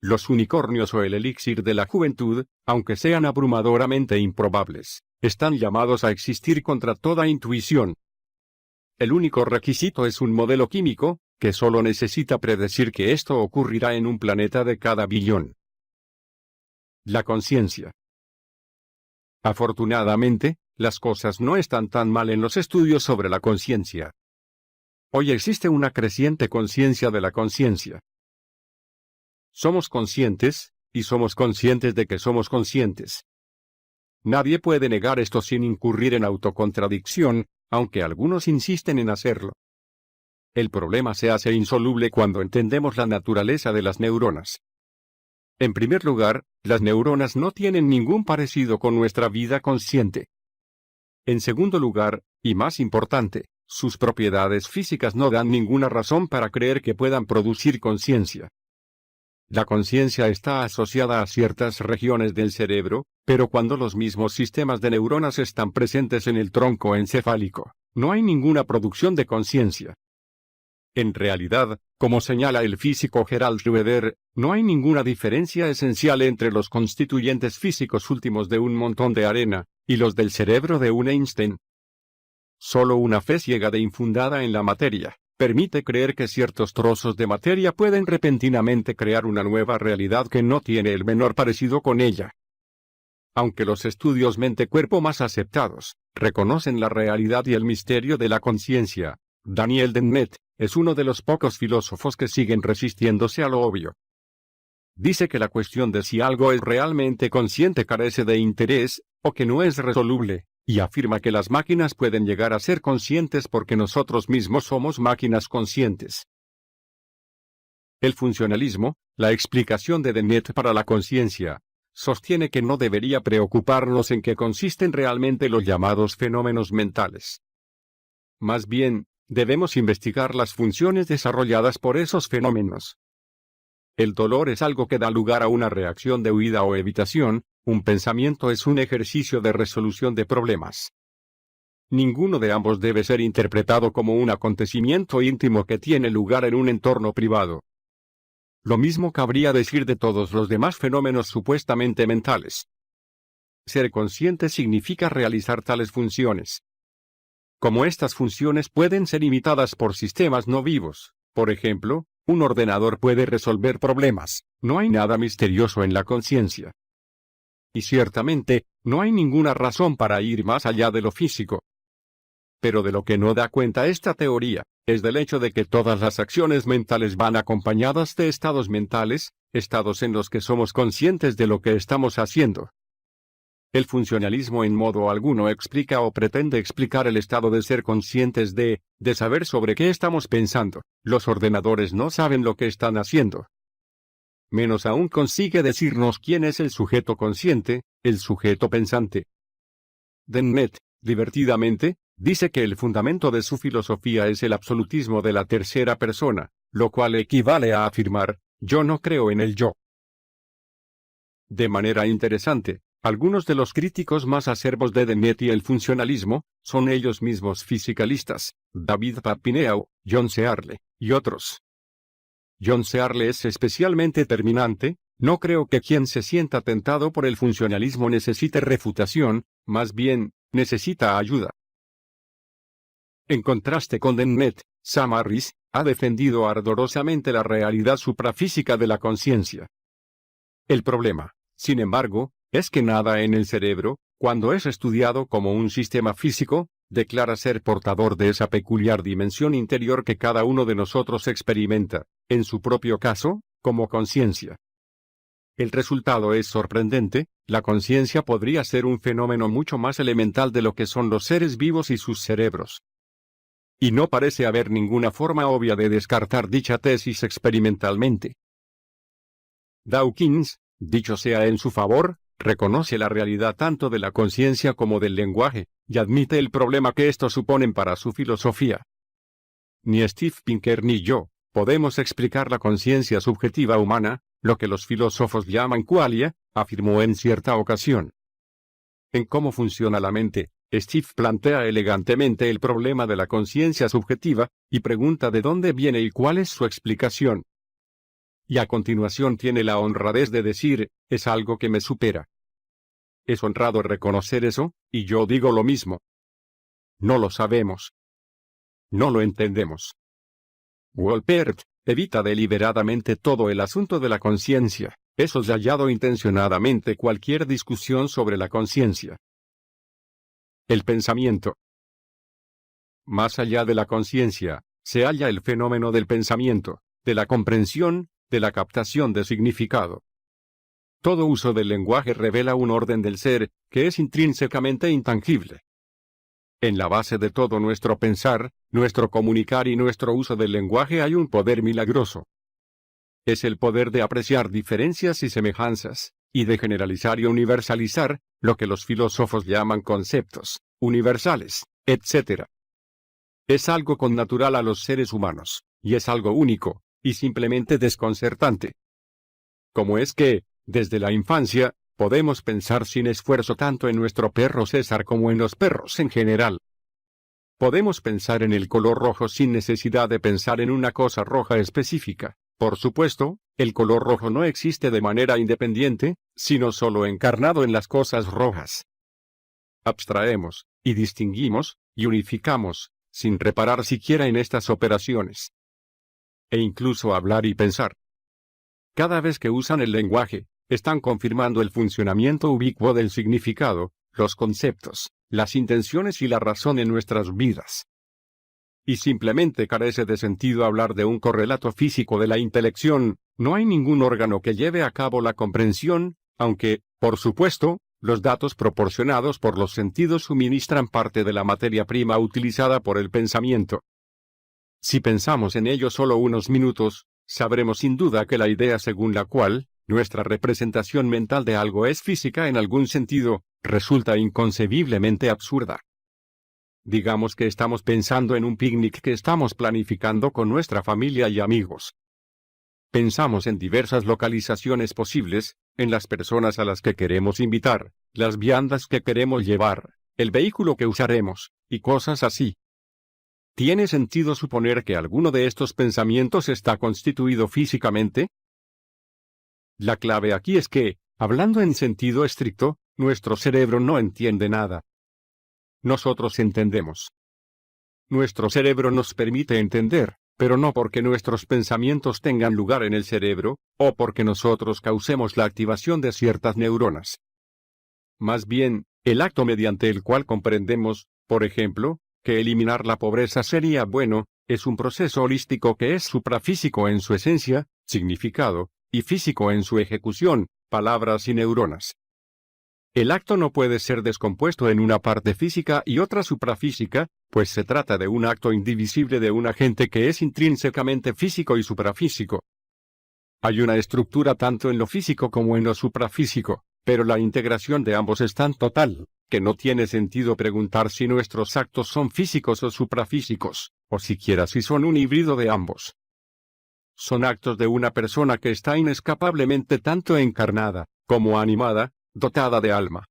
Speaker 1: Los unicornios o el elixir de la juventud, aunque sean abrumadoramente improbables, están llamados a existir contra toda intuición. El único requisito es un modelo químico, que solo necesita predecir que esto ocurrirá en un planeta de cada billón. La conciencia. Afortunadamente, las cosas no están tan mal en los estudios sobre la conciencia. Hoy existe una creciente conciencia de la conciencia. Somos conscientes, y somos conscientes de que somos conscientes. Nadie puede negar esto sin incurrir en autocontradicción, aunque algunos insisten en hacerlo. El problema se hace insoluble cuando entendemos la naturaleza de las neuronas. En primer lugar, las neuronas no tienen ningún parecido con nuestra vida consciente. En segundo lugar, y más importante, sus propiedades físicas no dan ninguna razón para creer que puedan producir conciencia. La conciencia está asociada a ciertas regiones del cerebro, pero cuando los mismos sistemas de neuronas están presentes en el tronco encefálico, no hay ninguna producción de conciencia. En realidad, como señala el físico Gerald Schroeder, no hay ninguna diferencia esencial entre los constituyentes físicos últimos de un montón de arena, y los del cerebro de un Einstein. Solo una fe ciega e infundada en la materia permite creer que ciertos trozos de materia pueden repentinamente crear una nueva realidad que no tiene el menor parecido con ella. Aunque los estudios mente-cuerpo más aceptados reconocen la realidad y el misterio de la conciencia, Daniel Dennett es uno de los pocos filósofos que siguen resistiéndose a lo obvio. Dice que la cuestión de si algo es realmente consciente carece de interés, o que no es resoluble, y afirma que las máquinas pueden llegar a ser conscientes porque nosotros mismos somos máquinas conscientes. El funcionalismo, la explicación de Dennett para la conciencia, sostiene que no debería preocuparnos en qué consisten realmente los llamados fenómenos mentales. Más bien, debemos investigar las funciones desarrolladas por esos fenómenos. El dolor es algo que da lugar a una reacción de huida o evitación, un pensamiento es un ejercicio de resolución de problemas. Ninguno de ambos debe ser interpretado como un acontecimiento íntimo que tiene lugar en un entorno privado. Lo mismo cabría decir de todos los demás fenómenos supuestamente mentales. Ser consciente significa realizar tales funciones. Como estas funciones pueden ser imitadas por sistemas no vivos, por ejemplo, Un ordenador puede resolver problemas, no hay nada misterioso en la conciencia. Y ciertamente, no hay ninguna razón para ir más allá de lo físico. Pero de lo que no da cuenta esta teoría, es del hecho de que todas las acciones mentales van acompañadas de estados mentales, estados en los que somos conscientes de lo que estamos haciendo. El funcionalismo en modo alguno explica o pretende explicar el estado de ser conscientes de saber sobre qué estamos pensando. Los ordenadores no saben lo que están haciendo. Menos aún consigue decirnos quién es el sujeto consciente, el sujeto pensante. Dennett, divertidamente, dice que el fundamento de su filosofía es el absolutismo de la tercera persona, lo cual equivale a afirmar, yo no creo en el yo. De manera interesante, algunos de los críticos más acerbos de Dennett y el funcionalismo, son ellos mismos fisicalistas, David Papineau, John Searle, y otros. John Searle es especialmente terminante, no creo que quien se sienta tentado por el funcionalismo necesite refutación, más bien, necesita ayuda. En contraste con Dennett, Sam Harris, ha defendido ardorosamente la realidad suprafísica de la conciencia. El problema, sin embargo, es que nada en el cerebro, cuando es estudiado como un sistema físico, declara ser portador de esa peculiar dimensión interior que cada uno de nosotros experimenta, en su propio caso, como conciencia. El resultado es sorprendente, la conciencia podría ser un fenómeno mucho más elemental de lo que son los seres vivos y sus cerebros. Y no parece haber ninguna forma obvia de descartar dicha tesis experimentalmente. Dawkins, dicho sea en su favor, reconoce la realidad tanto de la conciencia como del lenguaje, y admite el problema que estos suponen para su filosofía. Ni Steve Pinker ni yo podemos explicar la conciencia subjetiva humana, lo que los filósofos llaman qualia, afirmó en cierta ocasión. En cómo funciona la mente, Steve plantea elegantemente el problema de la conciencia subjetiva, y pregunta de dónde viene y cuál es su explicación. Y a continuación tiene la honradez de decir, es algo que me supera. Es honrado reconocer eso, y yo digo lo mismo. No lo sabemos. No lo entendemos. Wolpert evita deliberadamente todo el asunto de la conciencia, he soslayado intencionadamente cualquier discusión sobre la conciencia. El pensamiento. Más allá de la conciencia, se halla el fenómeno del pensamiento, de la comprensión, de la captación de significado. Todo uso del lenguaje revela un orden del ser, que es intrínsecamente intangible. En la base de todo nuestro pensar, nuestro comunicar y nuestro uso del lenguaje hay un poder milagroso. Es el poder de apreciar diferencias y semejanzas, y de generalizar y universalizar, lo que los filósofos llaman conceptos universales, etc. Es algo connatural a los seres humanos, y es algo único, y simplemente desconcertante. Como es que, desde la infancia, podemos pensar sin esfuerzo tanto en nuestro perro César como en los perros en general. Podemos pensar en el color rojo sin necesidad de pensar en una cosa roja específica. Por supuesto, el color rojo no existe de manera independiente, sino solo encarnado en las cosas rojas. Abstraemos, y distinguimos, y unificamos, sin reparar siquiera en estas operaciones. E incluso hablar y pensar. Cada vez que usan el lenguaje, están confirmando el funcionamiento ubicuo del significado, los conceptos, las intenciones y la razón en nuestras vidas. Y simplemente carece de sentido hablar de un correlato físico de la intelección, no hay ningún órgano que lleve a cabo la comprensión, aunque, por supuesto, los datos proporcionados por los sentidos suministran parte de la materia prima utilizada por el pensamiento. Si pensamos en ello solo unos minutos, sabremos sin duda que la idea según la cual nuestra representación mental de algo es física en algún sentido, resulta inconcebiblemente absurda. Digamos que estamos pensando en un picnic que estamos planificando con nuestra familia y amigos. Pensamos en diversas localizaciones posibles, en las personas a las que queremos invitar, las viandas que queremos llevar, el vehículo que usaremos, y cosas así. ¿Tiene sentido suponer que alguno de estos pensamientos está constituido físicamente? La clave aquí es que, hablando en sentido estricto, nuestro cerebro no entiende nada. Nosotros entendemos. Nuestro cerebro nos permite entender, pero no porque nuestros pensamientos tengan lugar en el cerebro, o porque nosotros causemos la activación de ciertas neuronas. Más bien, el acto mediante el cual comprendemos, por ejemplo, que eliminar la pobreza sería bueno, es un proceso holístico que es suprafísico en su esencia, significado, y físico en su ejecución, palabras y neuronas. El acto no puede ser descompuesto en una parte física y otra suprafísica, pues se trata de un acto indivisible de un agente que es intrínsecamente físico y suprafísico. Hay una estructura tanto en lo físico como en lo suprafísico, pero la integración de ambos es tan total, que no tiene sentido preguntar si nuestros actos son físicos o suprafísicos, o siquiera si son un híbrido de ambos. Son actos de una persona que está inescapablemente tanto encarnada, como animada, dotada de alma.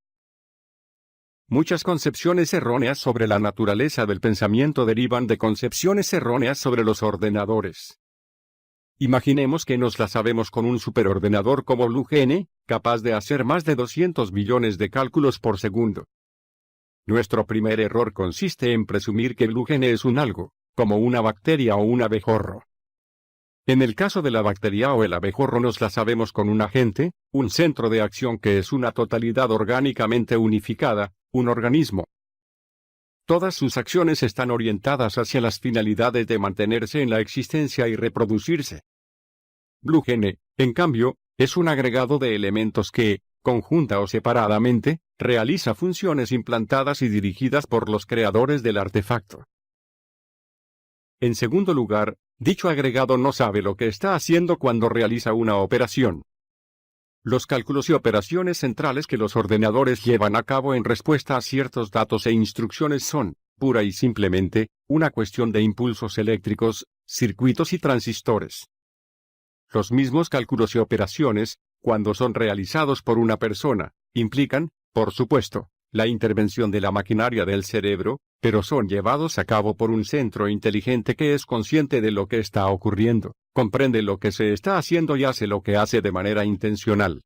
Speaker 1: Muchas concepciones erróneas sobre la naturaleza del pensamiento derivan de concepciones erróneas sobre los ordenadores. Imaginemos que nos la sabemos con un superordenador como BlueGene, capaz de hacer más de 200 billones de cálculos por segundo. Nuestro primer error consiste en presumir que BlueGene es un algo, como una bacteria o un abejorro. En el caso de la bacteria o el abejorro nos la sabemos con un agente, un centro de acción que es una totalidad orgánicamente unificada, un organismo. Todas sus acciones están orientadas hacia las finalidades de mantenerse en la existencia y reproducirse. BlueGene, en cambio, es un agregado de elementos que, conjunta o separadamente, realiza funciones implantadas y dirigidas por los creadores del artefacto. En segundo lugar, dicho agregado no sabe lo que está haciendo cuando realiza una operación. Los cálculos y operaciones centrales que los ordenadores llevan a cabo en respuesta a ciertos datos e instrucciones son, pura y simplemente, una cuestión de impulsos eléctricos, circuitos y transistores. Los mismos cálculos y operaciones, cuando son realizados por una persona, implican, por supuesto, la intervención de la maquinaria del cerebro, pero son llevados a cabo por un centro inteligente que es consciente de lo que está ocurriendo, comprende lo que se está haciendo y hace lo que hace de manera intencional.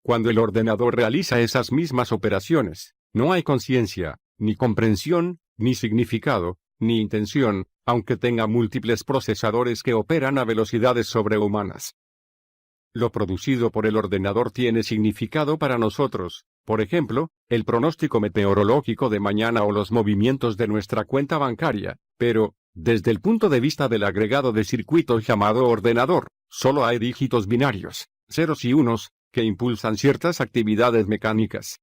Speaker 1: Cuando el ordenador realiza esas mismas operaciones, no hay conciencia, ni comprensión, ni significado, ni intención, aunque tenga múltiples procesadores que operan a velocidades sobrehumanas. Lo producido por el ordenador tiene significado para nosotros, por ejemplo, el pronóstico meteorológico de mañana o los movimientos de nuestra cuenta bancaria, pero, desde el punto de vista del agregado de circuitos llamado ordenador, solo hay dígitos binarios, ceros y unos, que impulsan ciertas actividades mecánicas.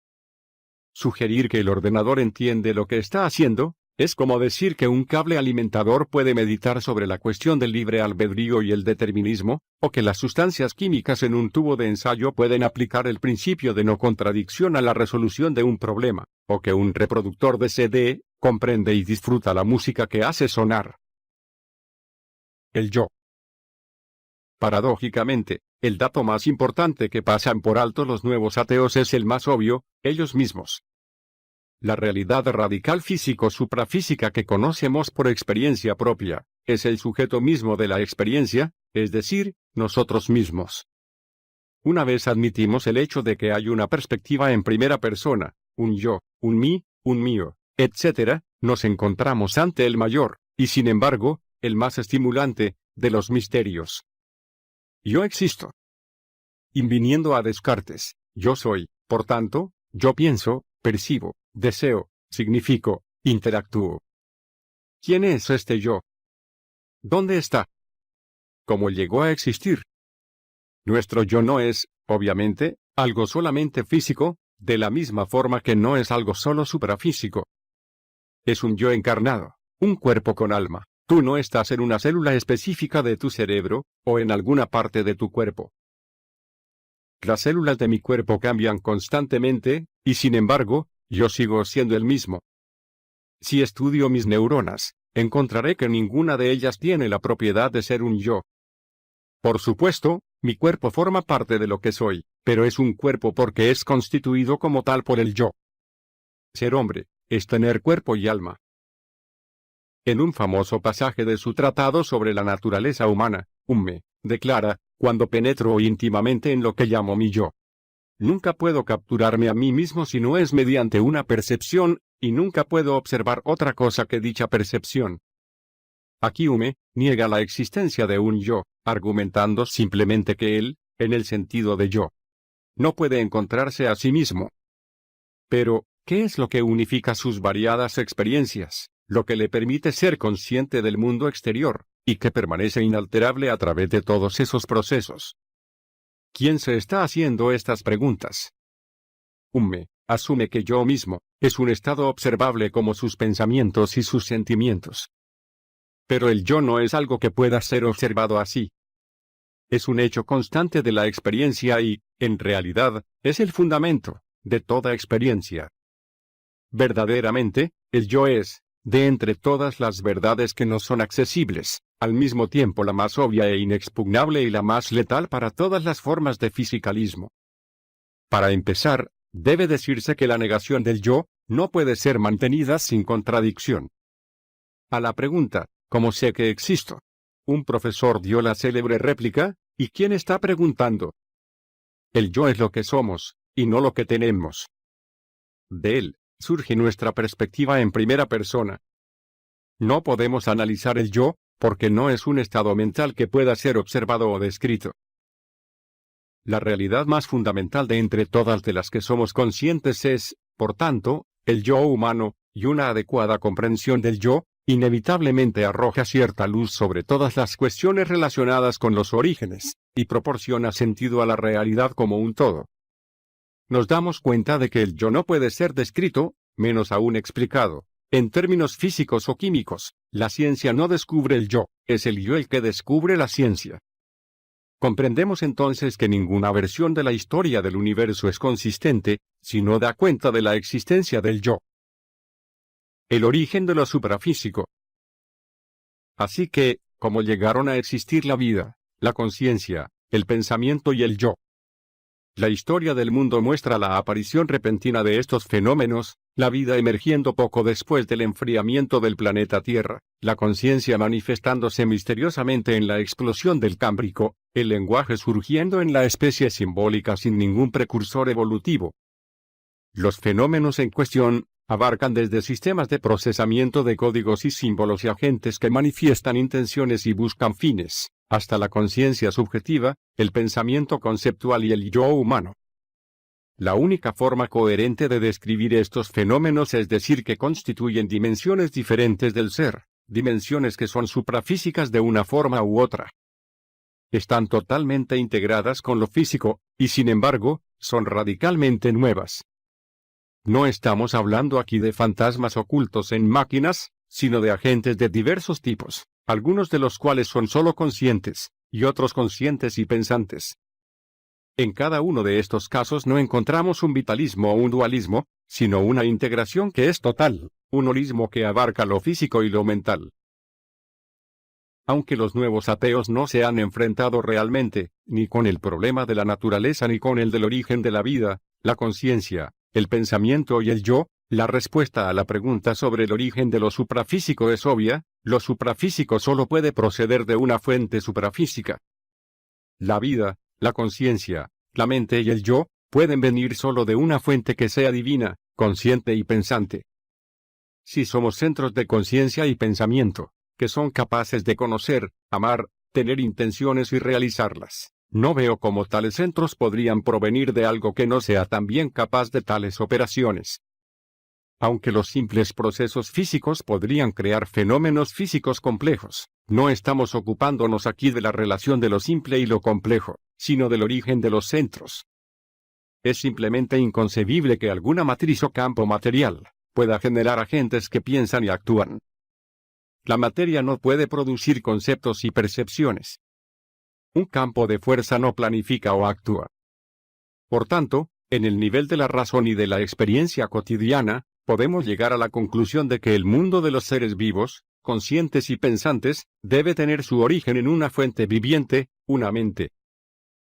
Speaker 1: Sugerir que el ordenador entiende lo que está haciendo, es como decir que un cable alimentador puede meditar sobre la cuestión del libre albedrío y el determinismo, o que las sustancias químicas en un tubo de ensayo pueden aplicar el principio de no contradicción a la resolución de un problema, o que un reproductor de CD comprende y disfruta la música que hace sonar. El yo. Paradójicamente, el dato más importante que pasan por alto los nuevos ateos es el más obvio, ellos mismos. La realidad radical físico-suprafísica que conocemos por experiencia propia, es el sujeto mismo de la experiencia, es decir, nosotros mismos. Una vez admitimos el hecho de que hay una perspectiva en primera persona, un yo, un mí, un mío, etc., nos encontramos ante el mayor, y sin embargo, el más estimulante, de los misterios. Yo existo. Inviniendo a Descartes, yo soy, por tanto, yo pienso, percibo, deseo, significo, interactúo. ¿Quién es este yo? ¿Dónde está? ¿Cómo llegó a existir? Nuestro yo no es, obviamente, algo solamente físico, de la misma forma que no es algo solo suprafísico. Es un yo encarnado, un cuerpo con alma. Tú no estás en una célula específica de tu cerebro, o en alguna parte de tu cuerpo. Las células de mi cuerpo cambian constantemente, y sin embargo, yo sigo siendo el mismo. Si estudio mis neuronas, encontraré que ninguna de ellas tiene la propiedad de ser un yo. Por supuesto, mi cuerpo forma parte de lo que soy, pero es un cuerpo porque es constituido como tal por el yo. Ser hombre, es tener cuerpo y alma. En un famoso pasaje de su tratado sobre la naturaleza humana, Hume declara, cuando penetro íntimamente en lo que llamo mi yo. Nunca puedo capturarme a mí mismo si no es mediante una percepción, y nunca puedo observar otra cosa que dicha percepción. Aquí Hume niega la existencia de un yo, argumentando simplemente que él, en el sentido de yo, no puede encontrarse a sí mismo. Pero, ¿qué es lo que unifica sus variadas experiencias, lo que le permite ser consciente del mundo exterior, y que permanece inalterable a través de todos esos procesos? ¿Quién se está haciendo estas preguntas? Hume asume que yo mismo es un estado observable como sus pensamientos y sus sentimientos. Pero el yo no es algo que pueda ser observado así. Es un hecho constante de la experiencia y, en realidad, es el fundamento de toda experiencia. Verdaderamente, el yo es, de entre todas las verdades que no son accesibles, al mismo tiempo la más obvia e inexpugnable y la más letal para todas las formas de fisicalismo. Para empezar, debe decirse que la negación del yo no puede ser mantenida sin contradicción. A la pregunta, ¿cómo sé que existo?, un profesor dio la célebre réplica: ¿y quién está preguntando? El yo es lo que somos, y no lo que tenemos. De él surge nuestra perspectiva en primera persona. No podemos analizar el yo, porque no es un estado mental que pueda ser observado o descrito. La realidad más fundamental de entre todas de las que somos conscientes es, por tanto, el yo humano, y una adecuada comprensión del yo, inevitablemente arroja cierta luz sobre todas las cuestiones relacionadas con los orígenes, y proporciona sentido a la realidad como un todo. Nos damos cuenta de que el yo no puede ser descrito, menos aún explicado, en términos físicos o químicos. La ciencia no descubre el yo, es el yo el que descubre la ciencia. Comprendemos entonces que ninguna versión de la historia del universo es consistente, si no da cuenta de la existencia del yo. El origen de lo suprafísico. Así que, ¿cómo llegaron a existir la vida, la conciencia, el pensamiento y el yo? La historia del mundo muestra la aparición repentina de estos fenómenos, la vida emergiendo poco después del enfriamiento del planeta Tierra, la conciencia manifestándose misteriosamente en la explosión del Cámbrico, el lenguaje surgiendo en la especie simbólica sin ningún precursor evolutivo. Los fenómenos en cuestión abarcan desde sistemas de procesamiento de códigos y símbolos y agentes que manifiestan intenciones y buscan fines, hasta la conciencia subjetiva, el pensamiento conceptual y el yo humano. La única forma coherente de describir estos fenómenos es decir que constituyen dimensiones diferentes del ser, dimensiones que son suprafísicas de una forma u otra. Están totalmente integradas con lo físico, y sin embargo, son radicalmente nuevas. No estamos hablando aquí de fantasmas ocultos en máquinas, sino de agentes de diversos tipos, algunos de los cuales son solo conscientes, y otros conscientes y pensantes. En cada uno de estos casos no encontramos un vitalismo o un dualismo, sino una integración que es total, un holismo que abarca lo físico y lo mental. Aunque los nuevos ateos no se han enfrentado realmente, ni con el problema de la naturaleza ni con el del origen de la vida, la conciencia, el pensamiento y el yo, la respuesta a la pregunta sobre el origen de lo suprafísico es obvia: lo suprafísico solo puede proceder de una fuente suprafísica. La vida, la conciencia, la mente y el yo, pueden venir solo de una fuente que sea divina, consciente y pensante. Si somos centros de conciencia y pensamiento, que son capaces de conocer, amar, tener intenciones y realizarlas, no veo cómo tales centros podrían provenir de algo que no sea también capaz de tales operaciones. Aunque los simples procesos físicos podrían crear fenómenos físicos complejos, no estamos ocupándonos aquí de la relación de lo simple y lo complejo, sino del origen de los centros. Es simplemente inconcebible que alguna matriz o campo material pueda generar agentes que piensan y actúan. La materia no puede producir conceptos y percepciones. Un campo de fuerza no planifica o actúa. Por tanto, en el nivel de la razón y de la experiencia cotidiana, podemos llegar a la conclusión de que el mundo de los seres vivos, conscientes y pensantes, debe tener su origen en una fuente viviente, una mente.